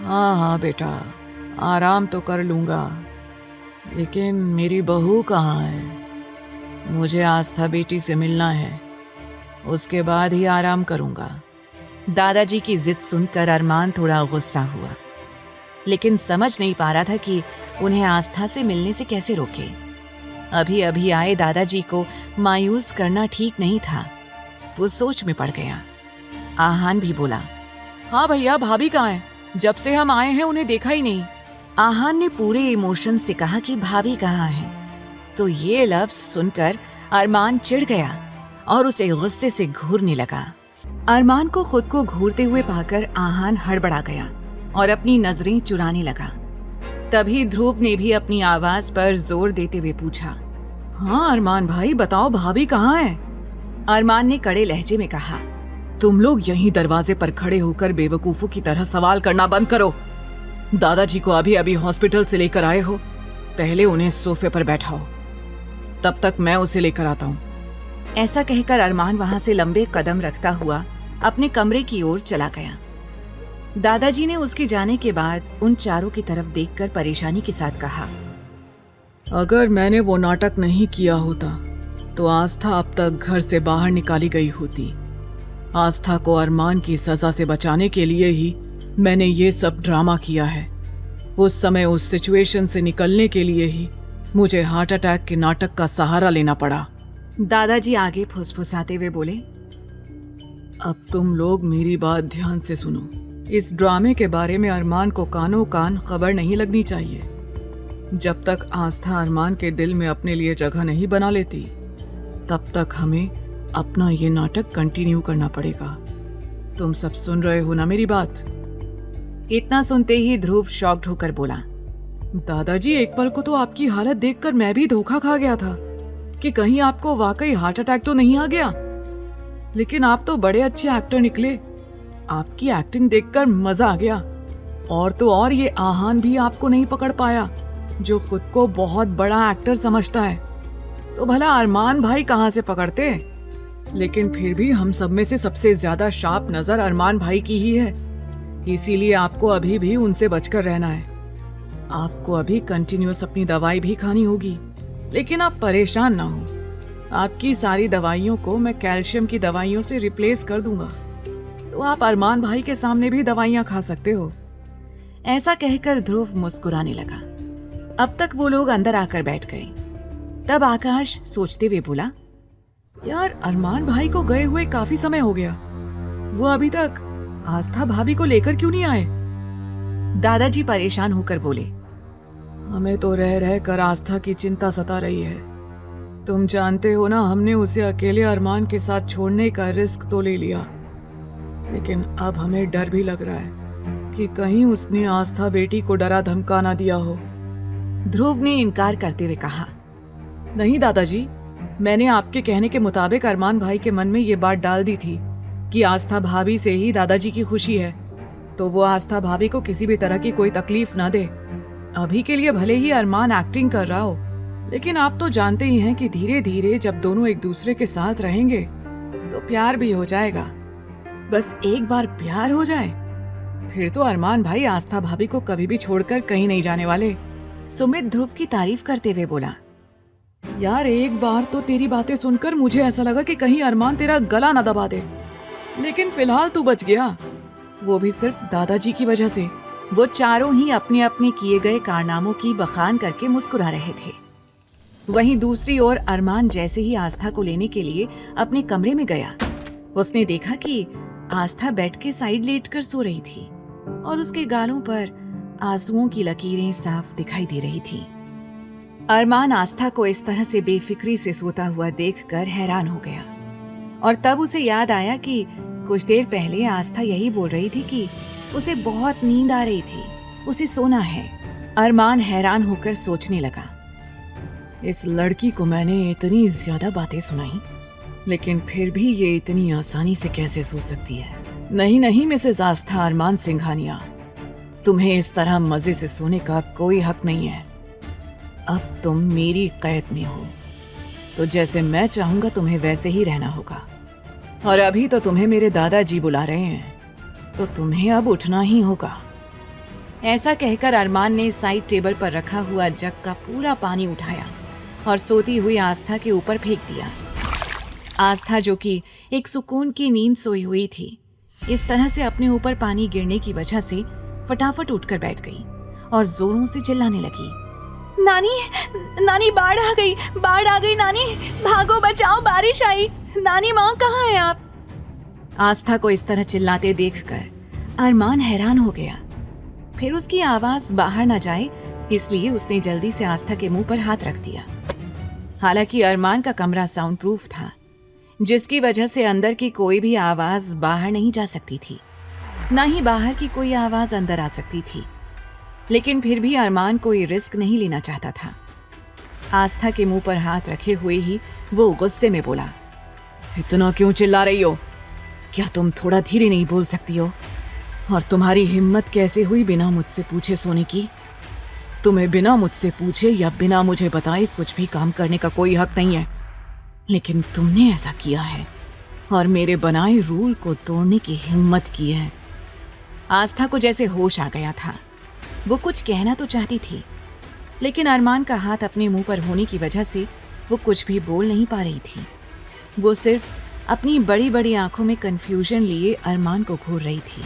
हाँ हाँ बेटा, आराम तो कर लूंगा, लेकिन मेरी बहू कहाँ है? मुझे आस्था बेटी से मिलना है, उसके बाद ही आराम करूंगा। दादाजी की जिद सुनकर अरमान थोड़ा गुस्सा हुआ, लेकिन समझ नहीं पा रहा था कि उन्हें आस्था से मिलने से कैसे रोके। अभी अभी आए दादाजी को मायूस करना ठीक नहीं था। वो सोच में पड़ गया। आहान भी बोला, हाँ भैया, भाभी कहाँ है? जब से हम आए हैं उन्हें देखा ही नहीं। आहान ने पूरे इमोशन से कहा कि भाभी कहाँ है। तो ये लफ्ज सुनकर अरमान चिढ़ गया और उसे गुस्से से घूरने लगा। अरमान को खुद को घूरते हुए पाकर आहान हड़बड़ा गया और अपनी नजरें चुराने लगा। तभी ध्रुव ने भी अपनी आवाज पर जोर देते हुए पूछा, हाँ अरमान भाई बताओ, भाभी कहाँ है? अरमान ने कड़े लहजे में कहा, तुम लोग यहीं दरवाजे पर खड़े होकर बेवकूफों की तरह सवाल करना बंद करो। दादाजी को अभी अभी हॉस्पिटल से लेकर आए हो, पहले उन्हें सोफे पर बैठाओ, तब तक मैं उसे लेकर आता हूँ। ऐसा कहकर अरमान वहां से लंबे कदम रखता हुआ अपने कमरे की ओर चला गया। दादाजी ने उसके जाने के बाद उन चारों की तरफ देखकर परेशानी के साथ कहा, अगर मैंने वो नाटक नहीं किया होता तो आस्था अब तक घर से बाहर निकाली गई होती। आस्था को अरमान की सजा से बचाने के लिए ही मैंने ये सब ड्रामा किया है। उस समय उस सिचुएशन से निकलने के लिए ही मुझे हार्ट अटैक के नाटक का सहारा लेना पड़ा। दादाजी आगे फुसफुसाते हुए बोले, अब तुम लोग मेरी बात ध्यान से सुनो। इस ड्रामे के बारे में अरमान को कानों कान खबर नहीं लगनी चाहिए। जब तक आस्था अरमान के दिल में अपने लिए जगह नहीं बना लेती, तब तक हमें अपना ये नाटक कंटिन्यू करना पड़ेगा। तुम सब सुन रहे हो ना मेरी बात? इतना सुनते ही ध्रुव शॉक्ड होकर बोला, दादाजी एक पल को तो आपकी हालत देखकर मैं भी धोखा खा गया था कि कहीं आपको वाकई हार्ट अटैक तो नहीं आ गया। लेकिन आप तो बड़े अच्छे एक्टर निकले, आपकी एक्टिंग देखकर मजा आ गया। और तो और ये आहान भी आपको नहीं पकड़ पाया, जो खुद को बहुत बड़ा एक्टर समझता है। तो भला अरमान भाई कहाँ से पकड़ते? लेकिन फिर भी हम सब में से सबसे ज्यादा शार्प नजर अरमान भाई की ही है, इसीलिए आपको अभी भी उनसे बचकर रहना है। आपको अभी कंटिन्यूअस अपनी दवाई भी खानी होगी, लेकिन आप परेशान ना हो, आपकी सारी दवाइयों को मैं कैल्शियम की दवाइयों से रिप्लेस कर दूंगा, तो आप अरमान भाई के सामने भी दवाइयां खा सकते हो। ऐसा कहकर ध्रुव मुस्कुराने लगा। अब तक वो लोग अंदर आकर बैठ गए। तब आकाश सोचते हुए बोला, यार अरमान भाई को गए हुए काफी समय हो गया, वो अभी तक आस्था भाभी को लेकर क्यों नहीं आए? दादाजी परेशान होकर बोले, हमें तो रह रह कर आस्था की चिंता सता रही है। तुम जानते हो ना, हमने उसे अकेले अरमान के साथ छोड़ने का रिस्क तो ले लिया, लेकिन अब हमें डर भी लग रहा है कि कहीं उसने आस्था बेटी को डरा धमका ना दिया हो। ध्रुव ने इनकार करते हुए कहा, नहीं दादाजी, मैंने आपके कहने के मुताबिक अरमान भाई के मन में ये बात डाल दी थी कि आस्था भाभी से ही दादाजी की खुशी है, तो वो आस्था भाभी को किसी भी तरह की कोई तकलीफ ना दे। अभी के लिए भले ही अरमान एक्टिंग कर रहा हो, लेकिन आप तो जानते ही हैं कि धीरे धीरे जब दोनों एक दूसरे के साथ रहेंगे तो प्यार भी हो जाएगा। बस एक बार प्यार हो जाए, फिर तो अरमान भाई आस्था भाभी को कभी भी छोड़कर कहीं नहीं जाने वाले। सुमित ध्रुव की तारीफ करते हुए बोला, यार एक बार तो तेरी बातें सुनकर मुझे ऐसा लगा कि कहीं अरमान तेरा गला ना दबा दे, लेकिन फिलहाल तू बच गया, वो भी सिर्फ दादाजी की वजह से। वो चारों ही अपने अपने किए गए कारनामों की बखान करके मुस्कुरा रहे थे। वहीं दूसरी ओर अरमान जैसे ही आस्था को लेने के लिए अपने कमरे में गया, उसने देखा कि आस्था बेड के साइड लेटकर सो रही थी और उसके गालों पर आंसुओं की लकीरें साफ दिखाई दे रही थी। अरमान आस्था को इस तरह से बेफिक्री से सोता हुआ देखकर हैरान हो गया और तब उसे याद आया कि कुछ देर पहले आस्था यही बोल रही थी कि उसे बहुत नींद आ रही थी, उसे सोना है। अरमान हैरान होकर सोचने लगा, इस लड़की को मैंने इतनी ज्यादा बातें सुनाई, लेकिन फिर भी ये इतनी आसानी से कैसे सोच सकती है। नहीं नहीं मिसेस आस्था अरमान सिंघानिया, तुम्हें इस तरह मजे से सोने का कोई हक नहीं है। अब तुम मेरी कैद में हो, तो जैसे मैं चाहूंगा तुम्हें वैसे ही रहना होगा। और अभी तो तुम्हें मेरे दादाजी बुला रहे हैं, तो तुम्हें अब उठना ही होगा। ऐसा कहकर अरमान ने साइड टेबल पर रखा हुआ जग का पूरा पानी उठाया और सोती हुई आस्था के ऊपर फेंक दिया। आस्था, जो कि एक सुकून की नींद सोई हुई थी, इस तरह से अपने ऊपर पानी गिरने की वजह से फटाफट उठकर बैठ गई और जोरों से चिल्लाने लगी, नानी, नानी बाढ़ आ गई नानी, भागो बचाओ, बारिश आई, नानी माँ कहाँ है आप? आस्था को इस तरह चिल्लाते देखकर अरमान हैरान हो गया। फिर उसकी आवाज बाहर न जाए इसलिए उसने जल्दी से आस्था के मुंह पर हाथ रख दिया। हालांकि अरमान का कमरा साउंड प्रूफ था, जिसकी वजह से अंदर की कोई भी आवाज बाहर नहीं जा सकती थी, न ही बाहर की कोई आवाज अंदर आ सकती थी। लेकिन फिर भी अरमान कोई रिस्क नहीं लेना चाहता था। आस्था के मुंह पर हाथ रखे हुए ही वो गुस्से में बोला, इतना क्यों चिल्ला रही हो? क्या तुम थोड़ा धीरे नहीं बोल सकती हो? और तुम्हारी हिम्मत कैसे हुई बिना मुझसे पूछे सोने की? तुम्हें बिना मुझसे पूछे या बिना मुझे बताए कुछ भी काम करने का कोई हक नहीं है, लेकिन तुमने ऐसा किया है और मेरे बनाए रूल को तोड़ने की हिम्मत की है। आस्था को जैसे होश आ गया था। वो कुछ कहना तो चाहती थी, लेकिन अरमान का हाथ अपने मुंह पर होने की वजह से वो कुछ भी बोल नहीं पा रही थी। वो सिर्फ अपनी बड़ी बड़ी आंखों में कंफ्यूजन लिए अरमान को घूर रही थी।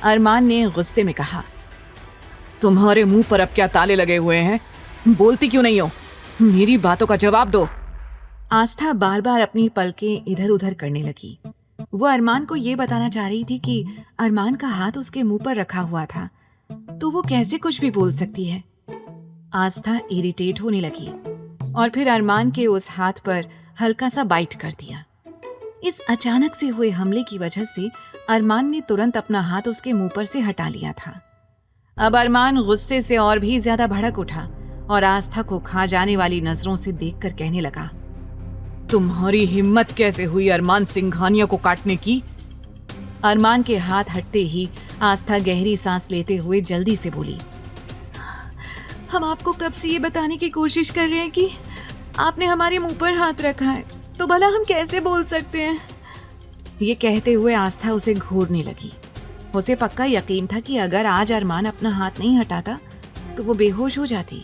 अरमान ने गुस्से में कहा, तुम्हारे मुंह पर अब क्या ताले लगे हुए हैं? बोलती क्यों नहीं हो? मेरी बातों का जवाब दो। आस्था बार बार अपनी पलकें इधर उधर करने लगी। वो अरमान को ये बताना चाह रही थी कि अरमान का हाथ उसके मुंह पर रखा हुआ था, तो वो कैसे कुछ भी बोल सकती है। आस्था इरिटेट होने लगी और फिर अरमान के उस हाथ पर हल्का सा बाइट कर दिया। इस अचानक से हुए हमले की वजह से अरमान ने तुरंत अपना हाथ उसके मुंह पर से हटा लिया था। अब अरमान गुस्से से और भी ज्यादा भड़क उठा और आस्था को खा जाने वाली नजरों से देखकर कहने लगा, तुम्हारी हिम्मत कैसे हुई अरमान सिंघानिया को काटने की? अरमान के हाथ हटते ही आस्था गहरी सांस लेते हुए जल्दी से बोली, हम आपको कब से ये बताने की कोशिश कर रहे हैं कि आपने हमारे मुंह पर हाथ रखा है, तो भला हम कैसे बोल सकते हैं? ये कहते हुए आस्था उसे घूरने लगी। उसे पक्का यकीन था कि अगर आज अरमान अपना हाथ नहीं हटाता तो वो बेहोश हो जाती।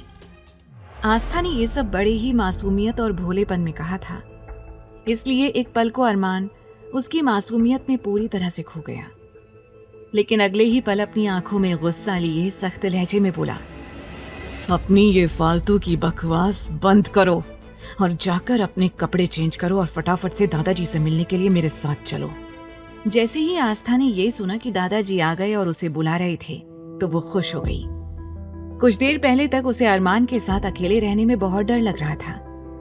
आस्था ने ये सब बड़े ही मासूमियत और भोलेपन में कहा था, इसलिए एक पल को अरमान उसकी मासूमियत में पूरी तरह से खो गया। लेकिन अगले ही पल अपनी आंखों में गुस्सा लिए सख्त लहजे में बोला, अपनी ये फालतू की बकवास बंद करो और जाकर अपने कपड़े चेंज करो और फटाफट से दादाजी से मिलने के लिए मेरे साथ चलो। जैसे ही आस्था ने ये सुना कि दादाजी आ गए और उसे बुला रहे थे, तो वो खुश हो गई। कुछ देर पहले तक उसे अरमान के साथ अकेले रहने में बहुत डर लग रहा था,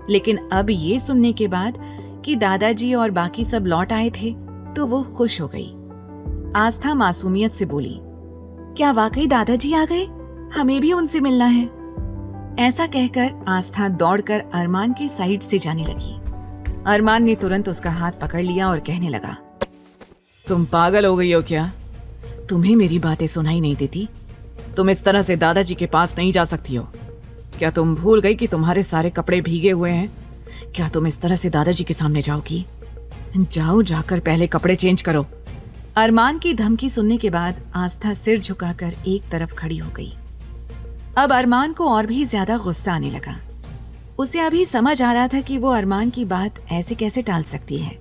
लेकिन अब ये सुनने के बाद कि दादाजी और बाकी सब लौट आए थे, तो वो खुश हो गई। आस्था मासूमियत से बोली, क्या वाकई दादाजी आ गए? हमें भी उनसे मिलना है। ऐसा कहकर आस्था दौड़कर अरमान की साइड से जाने लगी। अरमान ने तुरंत उसका हाथ पकड़ लिया और कहने लगा, तुम पागल हो गई हो क्या? तुम्हें मेरी बातें सुनाई नहीं देती? तुम इस तरह से दादाजी के पास नहीं जा सकती हो। क्या तुम भूल गई कि तुम्हारे सारे कपड़े भीगे हुए हैं? क्या तुम इस तरह से दादाजी के सामने जाओगी? जाओ, जाकर पहले कपड़े चेंज करो। अरमान की धमकी सुनने के बाद आस्था सिर झुकाकर एक तरफ खड़ी हो गई। अब अरमान को और भी ज्यादा गुस्सा आने लगा। उसे अभी समझ आ रहा था कि वो अरमान की बात ऐसे कैसे टाल सकती है।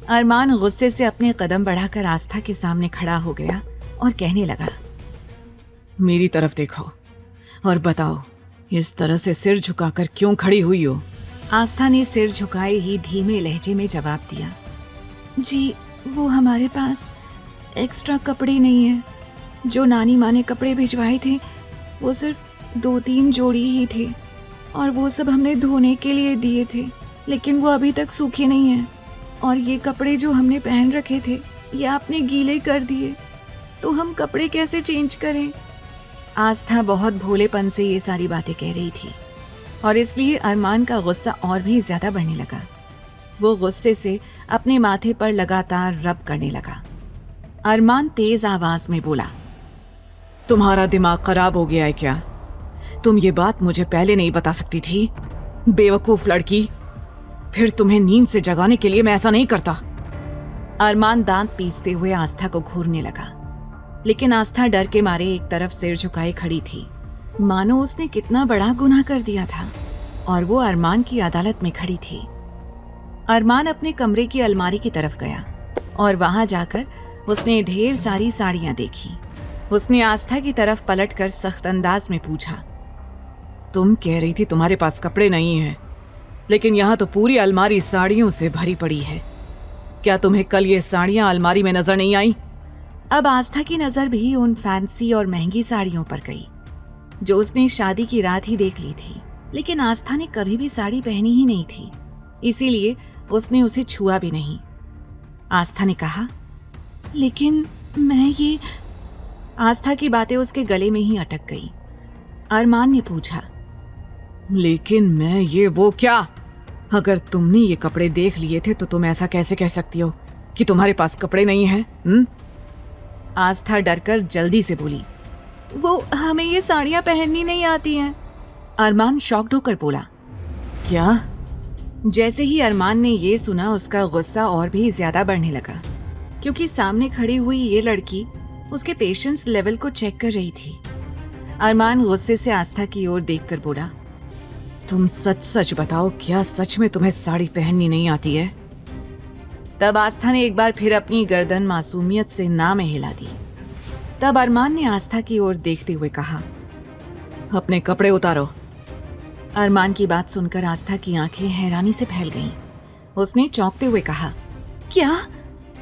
अरमान गुस्से से अपने कदम बढ़ाकर आस्था के सामने खड़ा हो गया और कहने लगा, मेरी तरफ देखो और बताओ, इस तरह से सिर झुकाकर क्यों खड़ी हुई हो? आस्था ने सिर झुकाए ही धीमे लहजे में जवाब दिया, जी वो हमारे पास एक्स्ट्रा कपड़े नहीं है। जो नानी माँ ने कपड़े भिजवाए थे वो सिर्फ 2-3 जोड़ी ही थे और वो सब हमने धोने के लिए दिए थे, लेकिन वो अभी तक सूखे नहीं हैं। और ये कपड़े जो हमने पहन रखे थे ये आपने गीले कर दिए, तो हम कपड़े कैसे चेंज करें? आस्था बहुत भोलेपन से ये सारी बातें कह रही थी और इसलिए अरमान का गुस्सा और भी ज्यादा बढ़ने लगा। वो गुस्से से अपने माथे पर लगातार रब करने लगा। अरमान तेज आवाज में बोला, तुम्हारा दिमाग खराब हो गया है क्या? तुम ये बात मुझे पहले नहीं बता सकती थी? बेवकूफ लड़की, फिर तुम्हें नींद से जगाने के लिए मैं ऐसा नहीं करता। अरमान दांत पीसते हुए आस्था को घूरने लगा, लेकिन आस्था डर के मारे एक तरफ सिर झुकाए खड़ी थी, मानो उसने कितना बड़ा गुनाह कर दिया था और वो अरमान की अदालत में खड़ी थी। अरमान अपने कमरे की अलमारी की तरफ गया और वहां जाकर उसने ढेर सारी साड़ियां देखी। उसने आस्था की तरफ पलटकर सख्त अंदाज में पूछा, तुम कह रही थी तुम्हारे पास कपड़े नहीं हैं, लेकिन यहाँ तो पूरी अलमारी साड़ियों से भरी पड़ी है। क्या तुम्हें कल ये साड़ियां अलमारी में नजर नहीं आई? अब आस्था की नजर भी उन फैंसी और महंगी साड़ियों पर गई जो उसने शादी की रात ही देख ली थी, लेकिन आस्था ने कभी भी साड़ी पहनी ही नहीं थी, इसीलिए उसने उसे छुआ भी नहीं। आस्था ने कहा, लेकिन मैं ये... आस्था की बातें उसके गले में ही अटक गई। अरमान ने पूछा, लेकिन मैं ये वो क्या? अगर तुमने ये कपड़े देख लिए थे तो तुम ऐसा कैसे कह सकती हो कि तुम्हारे पास कपड़े नहीं हैं? आस्था डरकर जल्दी से बोली, वो हमें ये साड़ियां पहननी नहीं आती हैं। अरमान शॉक्ड होकर बोला, क्या? जैसे ही अरमान ने ये सुना उसका गुस्सा और भी ज्यादा बढ़ने लगा, क्योंकि सामने खड़ी हुई ये लड़की उसके पेशेंस लेवल को चेक कर रही थी। अरमान गुस्से से आस्था की ओर देखकर बोला, तुम सच सच बताओ, क्या सच में तुम्हें साड़ी पहननी नहीं आती है? तब आस्था ने एक बार फिर अपनी गर्दन मासूमियत से ना में हिला दी। तब अरमान ने आस्था की ओर देखते हुए कहा, अपने कपड़े उतारो। अरमान की बात सुनकर आस्था की आंखें हैरानी से फैल गईं। उसने चौंकते हुए कहा, क्या?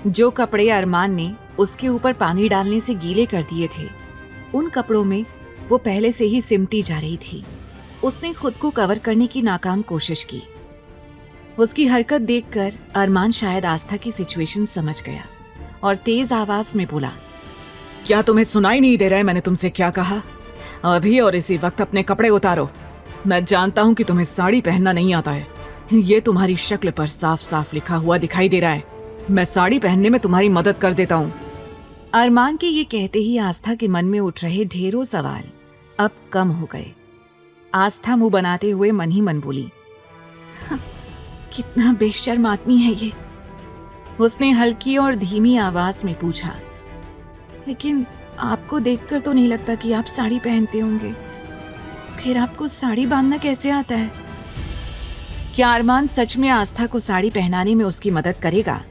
जो कपड़े अरमान ने उसके ऊपर पानी डालने से गीले कर दिए थे, उन कपड़ों में वो पहले से ही सिमटी जा रही थी। उसने खुद को कवर करने की नाकाम कोशिश की। उसकी हरकत देखकर अरमान शायद आस्था की सिचुएशन समझ गया और तेज आवाज में बोला, क्या तुम्हें सुनाई नहीं दे रहा है मैंने तुमसे क्या कहा? अभी और इसी वक्त अपने कपड़े उतारो। मैं जानता हूं कि तुम्हें साड़ी पहनना नहीं आता है, ये तुम्हारी शक्ल पर साफ साफ लिखा हुआ दिखाई दे रहा है। मैं साड़ी पहनने में तुम्हारी मदद कर देता हूँ। अरमान के ये कहते ही आस्था के मन में उठ रहे ढेरों सवाल अब कम हो गए। आस्था मुंह बनाते हुए मन ही मन बोली, कितना बेशर्म आदमी है ये। उसने हल्की और धीमी आवाज में पूछा, लेकिन आपको देखकर तो नहीं लगता कि आप साड़ी पहनते होंगे, फिर आपको साड़ी बांधना कैसे आता है? क्या अरमान सच में आस्था को साड़ी पहनाने में उसकी मदद करेगा?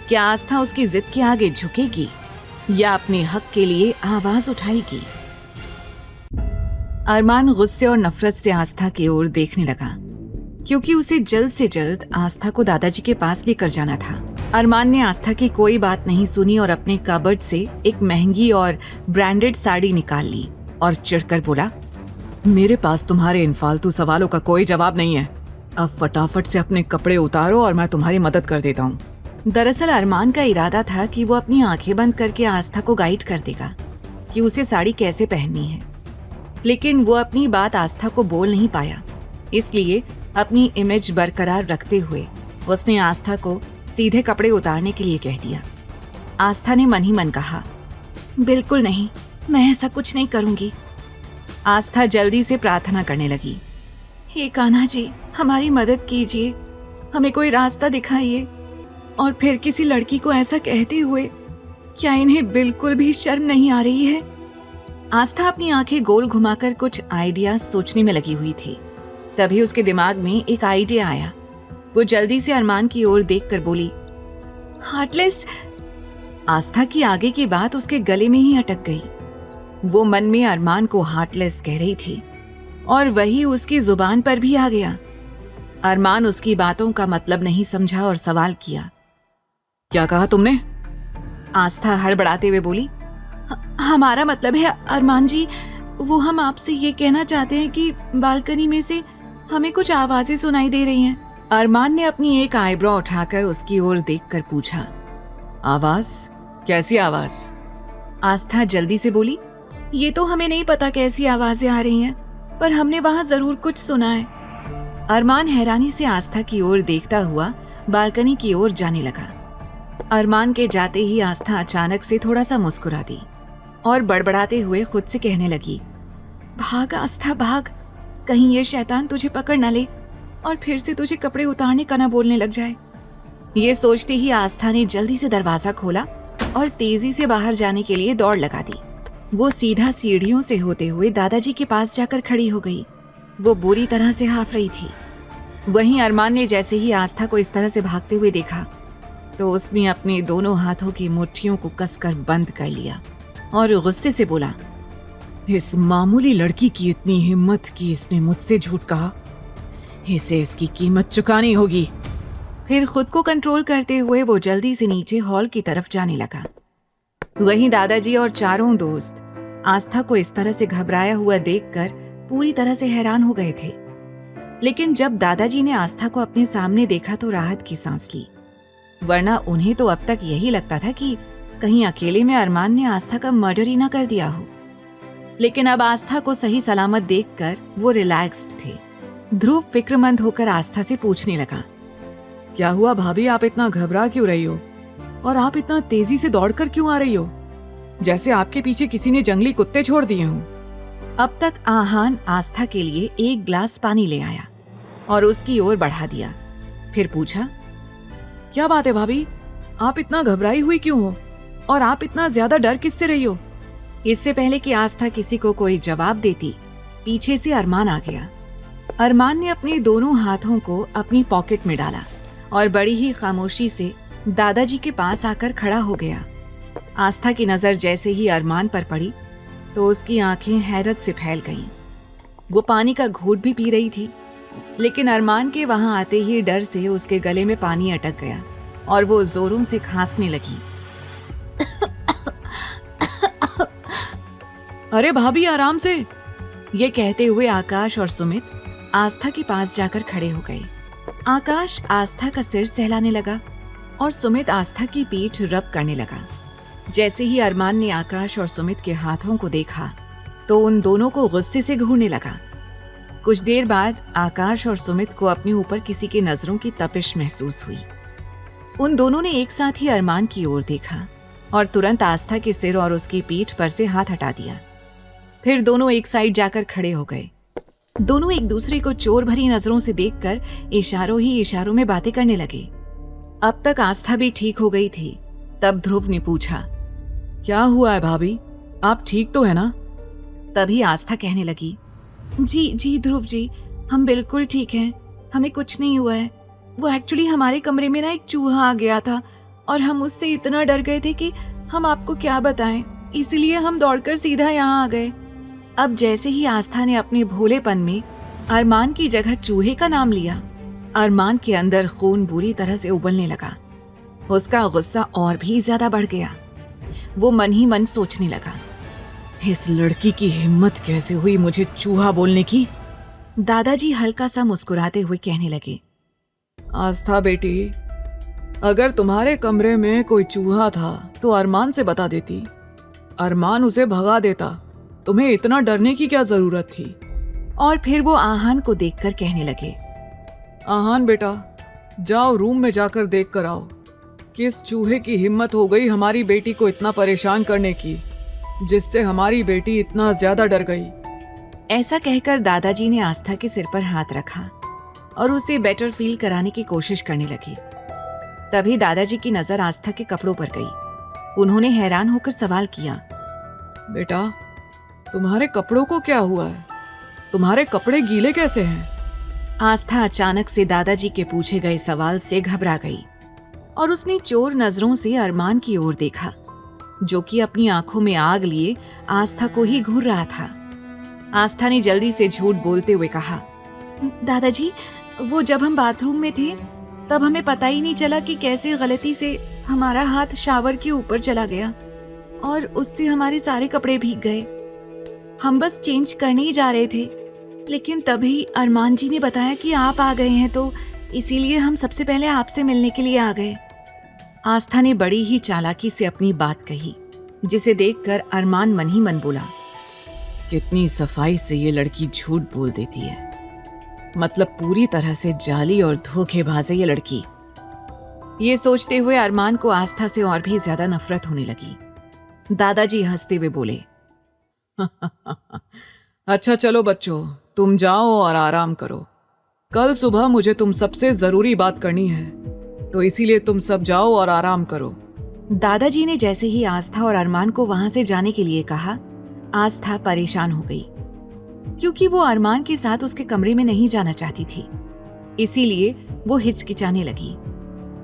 क्या आस्था उसकी जिद के आगे झुकेगी या अपने हक के लिए आवाज उठाएगी? अरमान गुस्से और नफरत से आस्था की ओर देखने लगा, क्योंकि उसे जल्द से जल्द आस्था को दादाजी के पास लेकर जाना था। अरमान ने आस्था की कोई बात नहीं सुनी और अपने कबर्ड से एक महंगी और ब्रांडेड साड़ी निकाल ली और चिढ़कर बोला, मेरे पास तुम्हारे इन फालतू सवालों का कोई जवाब नहीं है। अब फटाफट से अपने कपड़े उतारो और मैं तुम्हारी मदद कर देता हूँ। दरअसल अरमान का इरादा था कि वो अपनी आंखें बंद करके आस्था को गाइड कर देगा कि उसे साड़ी कैसे पहननी है, लेकिन वो अपनी बात आस्था को बोल नहीं पाया। इसलिए अपनी इमेज बरकरार रखते हुए उसने आस्था को सीधे कपड़े उतारने के लिए कह दिया। आस्था ने मन ही मन कहा, बिल्कुल नहीं, मैं ऐसा कुछ नहीं करूंगी। आस्था जल्दी से प्रार्थना करने लगी, हे कान्हा जी, हमारी मदद कीजिए, हमें कोई रास्ता दिखाइए। और फिर किसी लड़की को ऐसा कहते हुए क्या इन्हें बिल्कुल भी शर्म नहीं आ रही है? आस्था अपनी आंखें गोल घुमाकर कुछ आइडिया सोचने में लगी हुई थी। तभी उसके दिमाग में एक आइडिया आया। वो जल्दी से अरमान की ओर देखकर बोली, हार्टलेस। आस्था की आगे की बात उसके गले में ही अटक गई। वो मन में अरमान को हार्टलेस कह रही थी और वही उसकी जुबान पर भी आ गया। अरमान उसकी बातों का मतलब नहीं समझा और सवाल किया, क्या कहा तुमने? आस्था हड़बड़ाते हुए बोली, हमारा मतलब है अरमान जी, वो हम आपसे ये कहना चाहते हैं कि बालकनी में से हमें कुछ आवाजें सुनाई दे रही हैं। अरमान ने अपनी एक आईब्रो उठाकर उसकी ओर देखकर पूछा, आवाज? कैसी आवाज? आस्था जल्दी से बोली, ये तो हमें नहीं पता कैसी आवाजें आ रही हैं, पर हमने वहां जरूर कुछ सुना है। अरमान हैरानी से आस्था की ओर देखता हुआ बालकनी की ओर जाने लगा। अरमान के जाते ही आस्था अचानक से थोड़ा सा मुस्कुरा दी और बड़बड़ाते हुए खुद से कहने लगी, भाग आस्था भाग, कहीं ये शैतान तुझे पकड़ न ले और फिर से तुझे कपड़े उतारने का ना बोलने लग जाए। ये सोचते ही आस्था ने जल्दी से दरवाजा खोला और तेजी से बाहर जाने के लिए दौड़ लगा दी। वो सीधा सीढ़ियों से होते हुए दादाजी के पास जाकर खड़ी हो गई। वो बुरी तरह से हाफ रही थी। वहीं अरमान ने जैसे ही आस्था को इस तरह से भागते हुए देखा तो उसने अपने दोनों हाथों की मुट्ठियों को कसकर बंद कर लिया और गुस्से से बोला, इस मामूली लड़की की इतनी हिम्मत कि इसने मुझसे झूठ कहा, इसे इसकी कीमत चुकानी होगी। फिर खुद को कंट्रोल करते हुए वो जल्दी से नीचे हॉल की तरफ जाने लगा। वहीं दादाजी और चारों दोस्त आस्था को इस तरह से घबराया हुआ देखकर पूरी तरह से हैरान हो गए थे। लेकिन जब दादाजी ने आस्था को अपने सामने देखा तो राहत की सांस ली, वरना उन्हें तो अब तक यही लगता था कि कहीं अकेले में अरमान ने आस्था का मर्डर ही ना कर दिया हो। लेकिन अब आस्था को सही सलामत देखकर वो रिलैक्स्ड थे। ध्रुव फिक्रमंद होकर आस्था से पूछने लगा, क्या हुआ भाभी, आप इतना घबरा क्यों रही हो और आप इतना तेजी से दौड़कर क्यों आ रही हो, जैसे आपके पीछे किसी ने जंगली कुत्ते छोड़ दिए हों। अब तक आहान आस्था के लिए एक ग्लास पानी ले आया और उसकी ओर बढ़ा दिया। फिर पूछा, क्या बात है भाभी, आप इतना घबराई हुई क्यों हो और आप इतना ज्यादा डर किससे रही हो? इससे पहले कि आस्था किसी को कोई जवाब देती, पीछे से अरमान आ गया। अरमान ने अपने दोनों हाथों को अपनी पॉकेट में डाला और बड़ी ही खामोशी से दादाजी के पास आकर खड़ा हो गया। आस्था की नजर जैसे ही अरमान पर पड़ी तो उसकी आंखें हैरत से फैल गईं। वो पानी का घूंट भी पी रही थी, लेकिन अरमान के वहां आते ही डर से उसके गले में पानी अटक गया और वो जोरों से खांसने लगी। अरे भाभी आराम से, ये कहते हुए आकाश और सुमित आस्था के पास जाकर खड़े हो गए। आकाश आस्था का सिर सहलाने लगा और सुमित आस्था की पीठ रब करने लगा। जैसे ही अरमान ने आकाश और सुमित के हाथों को देखा तो उन दोनों को गुस्से से घूरने लगा। कुछ देर बाद आकाश और सुमित को अपने ऊपर किसी की नजरों की तपिश महसूस हुई। उन दोनों ने एक साथ ही अरमान की ओर देखा और तुरंत आस्था के सिर और उसकी पीठ पर से हाथ हटा दिया। फिर दोनों एक साइड जाकर खड़े हो गए। दोनों एक दूसरे को चोर भरी नजरों से देखकर इशारों ही इशारों में बातें करने लगे। अब तक आस्था भी ठीक हो गई थी। तब ध्रुव ने पूछा, क्या हुआ है भाभी, आप ठीक तो है ना? तभी आस्था कहने लगी, जी जी ध्रुव जी, हम बिल्कुल ठीक हैं, हमें कुछ नहीं हुआ है। वो एक्चुअली हमारे कमरे में ना एक चूहा आ गया था और हम उससे इतना डर गए थे कि हम आपको क्या बताएं, इसीलिए हम दौड़कर सीधा यहाँ आ गए। अब जैसे ही आस्था ने अपने भोलेपन में अरमान की जगह चूहे का नाम लिया, अरमान के अंदर खून बुरी तरह से उबलने लगा। उसका गुस्सा और भी ज्यादा बढ़ गया। वो मन ही मन सोचने लगा, इस लड़की की हिम्मत कैसे हुई मुझे चूहा बोलने की। दादाजी हल्का सा मुस्कुराते हुए कहने लगे, आस्था बेटी, अगर तुम्हारे कमरे में कोई चूहा था तो अरमान से बता देती, अरमान उसे भगा देता, तुम्हें इतना डरने की क्या जरूरत थी। और फिर वो आहान को देखकर कहने लगे, आहान बेटा, जाओ रूम में जाकर देख कर आओ, किस चूहे की हिम्मत हो गई हमारी बेटी को इतना परेशान करने की, जिससे हमारी बेटी इतना ज्यादा डर गई। ऐसा कहकर दादाजी ने आस्था के सिर पर हाथ रखा और उसे बेटर फील कराने की कोशिश करने लगे। तभी दादाजी की नजर आस्था के कपड़ों पर गई। उन्होंने हैरान होकर सवाल किया, बेटा, तुम्हारे कपड़ों को क्या हुआ है? तुम्हारे कपड़े गीले कैसे हैं? आस्था अचानक से दादाजी के पूछे गए सवाल से घबरा गई और उसने चोर नजरों से अरमान की ओर देखा, जो कि अपनी आंखों में आग लिए आस्था को ही घूर रहा था। आस्था ने जल्दी से झूठ बोलते हुए कहा, दादाजी, वो जब हम बाथरूम में थे तब हमें पता ही नहीं चला कि कैसे गलती से हमारा हाथ शावर के ऊपर चला गया और उससे हमारे सारे कपड़े भीग गए। हम बस चेंज करने ही जा रहे थे, लेकिन तभी अरमान जी ने बताया कि आप आ गए हैं, तो इसीलिए हम सबसे पहले आपसे मिलने के लिए आ गए। आस्था ने बड़ी ही चालाकी से अपनी बात कही, जिसे देखकर अरमान मन ही मन बोला, कितनी सफाई से ये लड़की झूठ बोल देती है। मतलब पूरी तरह से जाली और धोखेबाज है ये लड़की। ये सोचते हुए अरमान को आस्था से और भी ज्यादा नफरत होने लगी। दादाजी हंसते हुए बोले, अच्छा चलो बच्चों, तुम जाओ और आराम करो। कल सुबह मुझे तुम सबसे जरूरी बात करनी है, तो इसीलिए तुम सब जाओ और आराम करो। दादाजी ने जैसे ही आस्था और अरमान को वहां से जाने के लिए कहा, आस्था परेशान हो गई क्योंकि वो अरमान के साथ उसके कमरे में नहीं जाना चाहती थी। इसीलिए वो हिचकिचाने लगी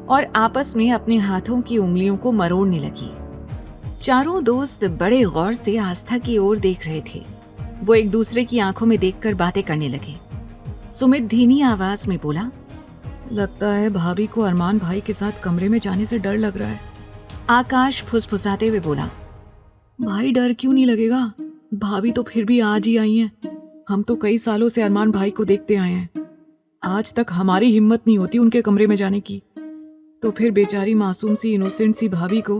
और आपस में अपने हाथों की उंगलियों को मरोड़ने लगी। चारों दोस्त बड़े गौर से आस्था की ओर देख रहे थे। वो एक दूसरे की आंखों में देखकर बातें करने लगे। सुमित धीमी आवाज में बोला, लगता है भाभी को अरमान भाई के साथ कमरे में जाने से डर लग रहा है। आकाश फुसफुसाते हुए बोला, भाई डर क्यों नहीं लगेगा, भाभी तो फिर भी आज ही आई हैं। हम तो कई सालों से अरमान भाई को देखते आए हैं। आज तक हमारी हिम्मत नहीं होती उनके कमरे में जाने की, तो फिर बेचारी मासूम सी इनोसेंट सी भाभी को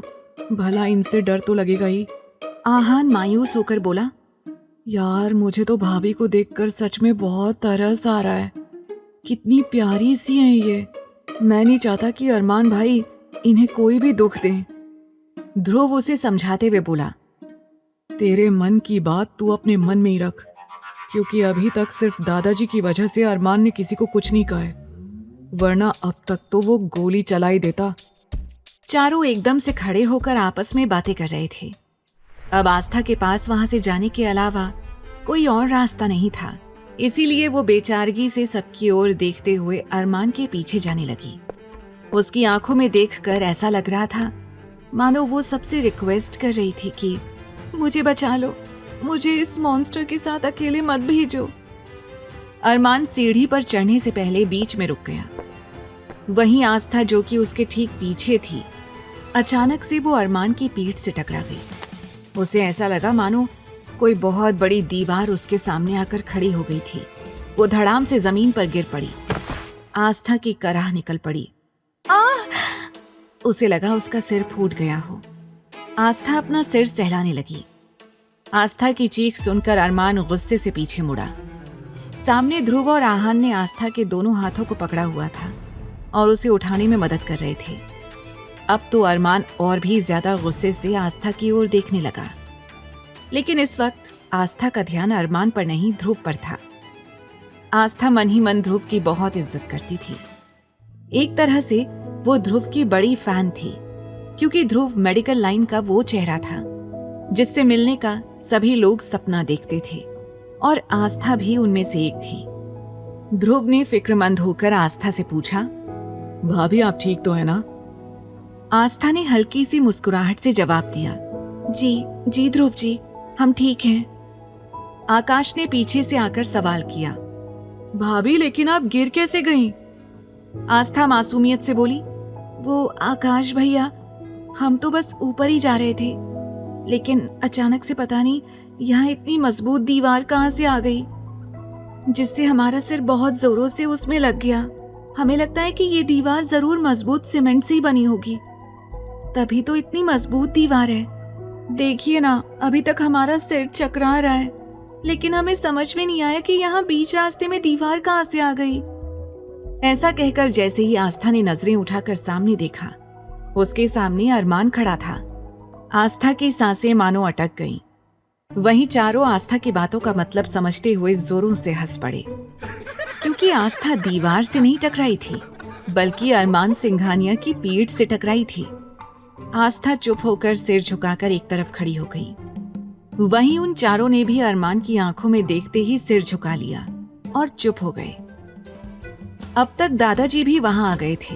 भला इनसे डर तो लगेगा ही। आहान मायूस होकर बोला, यार मुझे तो भाभी को देखकर सच में बहुत तरस आ रहा है। कितनी प्यारी सी हैं ये। मैं नहीं चाहता कि अरमान भाई इन्हें कोई भी दुख दें। ध्रुव उसे समझाते हुए बोला, तेरे मन की बात तू अपने मन में ही रख, क्योंकि अभी तक सिर्फ दादाजी की वजह से अरमान ने किसी को कुछ नहीं कहा है, वरना अब तक तो वो गोली चला ही देता। चारों एकदम से खड़े होकर आपस में बातें कर रहे थे। अब आस्था के पास वहां से जाने के अलावा कोई और रास्ता नहीं था। इसीलिए वो बेचारगी से सबकी ओर देखते हुए अरमान के पीछे जाने लगी। उसकी आंखों में देखकर ऐसा लग रहा था मानो वो सबसे रिक्वेस्ट कर रही थी कि मुझे बचा लो, मुझे इस मॉन्स्टर के साथ अकेले मत भेजो। अरमान सीढ़ी पर चढ़ने से पहले बीच में रुक गया। वहीं आस्था, जो कि उसके ठीक पीछे थी, अचानक से वो अरमान की पीठ से टकरा गई। उसे ऐसा लगा मानो कोई बहुत बड़ी दीवार उसके सामने आकर खड़ी हो गई थी। वो धड़ाम से जमीन पर गिर पड़ी। आस्था की कराह निकल पड़ी। उसे लगा उसका सिर फूट गया हो। आस्था अपना सिर सहलाने लगी। आस्था की चीख सुनकर अरमान गुस्से से पीछे मुड़ा। सामने ध्रुव और आहान ने आस्था के दोनों हाथों को पकड़ा हुआ था और उसे उठाने में मदद कर रहे थे। अब तो अरमान और भी ज्यादा गुस्से से आस्था की ओर देखने लगा, लेकिन इस वक्त आस्था का ध्यान अरमान पर नहीं, ध्रुव पर था। आस्था मन ही मन ध्रुव की बहुत इज्जत करती थी। एक तरह से वो ध्रुव की बड़ी फैन थी, क्योंकि ध्रुव मेडिकल लाइन का वो चेहरा था जिससे मिलने का सभी लोग सपना देखते थे, और आस्था भी उनमें से एक थी। ध्रुव ने फिक्रमंद होकर आस्था से पूछा, भाभी आप ठीक तो है ना? आस्था ने हल्की सी मुस्कुराहट से जवाब दिया, जी ध्रुव जी, हम ठीक हैं। आकाश ने पीछे से आकर सवाल किया, भाभी लेकिन आप गिर कैसे गईं? आस्था मासूमियत से बोली, वो आकाश भैया, हम तो बस ऊपर ही जा रहे थे, लेकिन अचानक से पता नहीं यहाँ इतनी मजबूत दीवार कहाँ से आ गई, जिससे हमारा सिर बहुत जोरों से उसमें लग गया। हमें लगता है कि ये दीवार जरूर मजबूत सीमेंट से ही बनी होगी, तभी तो इतनी मजबूत दीवार है। देखिए ना, अभी तक हमारा सिर चकरा रहा है, लेकिन हमें समझ में नहीं आया कि यहाँ बीच रास्ते में दीवार कहाँ से आ गई। ऐसा कहकर जैसे ही आस्था ने नजरें उठाकर सामने देखा, उसके सामने अरमान खड़ा था। आस्था की सांसें मानो अटक गईं। वहीं चारों आस्था की बातों का मतलब समझते हुए जोरों से हंस पड़े, क्योंकि आस्था दीवार से नहीं टकराई थी, बल्कि अरमान सिंघानिया की पीठ से टकराई थी। आस्था चुप होकर सिर झुकाकर एक तरफ खड़ी हो गई। वहीं उन चारों ने भी अरमान की आंखों में देखते ही सिर झुका लिया और चुप हो गए। अब तक दादाजी भी वहां आ गए थे।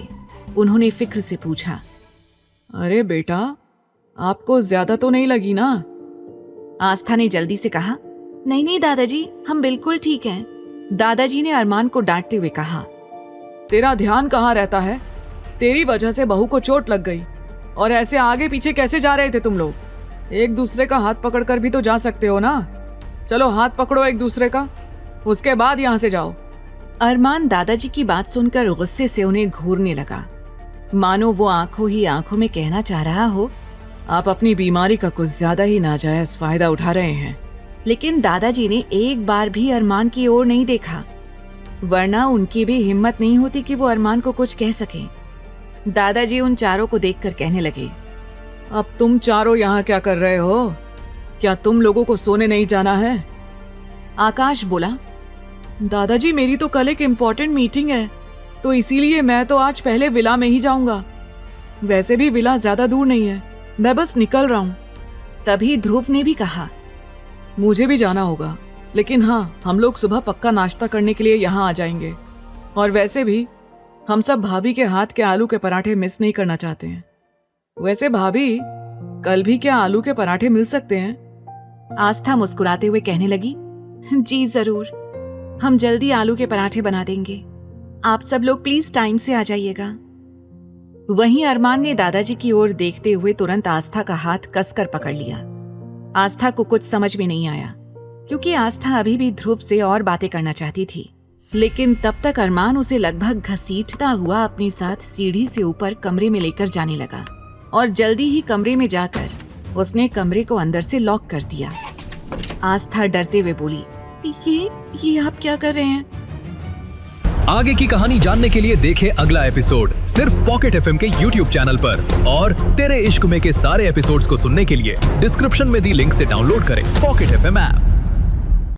उन्होंने फिक्र से पूछा, अरे बेटा, आपको ज्यादा तो नहीं लगी ना? आस्था ने जल्दी से कहा, नहीं दादाजी, हम बिल्कुल ठीक हैं। दादाजी ने अरमान को डांटते हुए कहा, तेरा ध्यान कहाँ रहता है? तेरी वजह से बहू को चोट लग गई, और ऐसे आगे पीछे कैसे जा रहे थे तुम लोग? एक दूसरे का हाथ पकड़कर भी तो जा सकते हो ना। चलो हाथ पकड़ो एक दूसरे का, उसके बाद यहाँ से जाओ। अरमान दादाजी की बात सुनकर गुस्से से उन्हें घूरने लगा, मानो वो आंखों ही आंखों में कहना चाह रहा हो, आप अपनी बीमारी का कुछ ज्यादा ही नाजायज फायदा उठा रहे हैं। लेकिन दादाजी ने एक बार भी अरमान की ओर नहीं देखा, वरना उनकी भी हिम्मत नहीं होती कि वो अरमान को कुछ कह सकें। दादाजी उन चारों को देखकर कहने लगे, अब तुम चारों यहाँ क्या कर रहे हो? क्या तुम लोगों को सोने नहीं जाना है? आकाश बोला, दादाजी मेरी तो कल एक इम्पोर्टेंट मीटिंग है, तो इसीलिए मैं तो आज पहले विला में ही जाऊंगा। वैसे भी विला ज्यादा दूर नहीं है, मैं बस निकल रहा हूँ। तभी ध्रुव ने भी कहा, मुझे भी जाना होगा, लेकिन हाँ, हम लोग सुबह पक्का नाश्ता करने के लिए यहाँ आ जाएंगे। और वैसे भी हम सब भाभी के हाथ के आलू के पराठे मिस नहीं करना चाहते हैं। वैसे भाभी, कल भी क्या आलू के पराठे मिल सकते हैं? आस्था मुस्कुराते हुए कहने लगी, जी जरूर, हम जल्दी आलू के पराठे बना देंगे। आप सब लोग प्लीज टाइम से आ जाइएगा। वहीं अरमान ने दादाजी की ओर देखते हुए तुरंत आस्था का हाथ कसकर पकड़ लिया। आस्था को कुछ समझ में नहीं आया, क्योंकि आस्था अभी भी ध्रुव से और बातें करना चाहती थी। लेकिन तब तक अरमान उसे लगभग घसीटता हुआ अपने साथ सीढ़ी से ऊपर कमरे में लेकर जाने लगा और जल्दी ही कमरे में जाकर उसने कमरे को अंदर से लॉक कर दिया। आस्था डरते हुए बोली, ये आप क्या कर रहे हैं? आगे की कहानी जानने के लिए देखें अगला एपिसोड सिर्फ पॉकेट एफएम के YouTube चैनल पर। और तेरे इश्क में के सारे एपिसोड्स को सुनने के लिए डिस्क्रिप्शन में दी लिंक से डाउनलोड करें पॉकेट एफएम ऐप।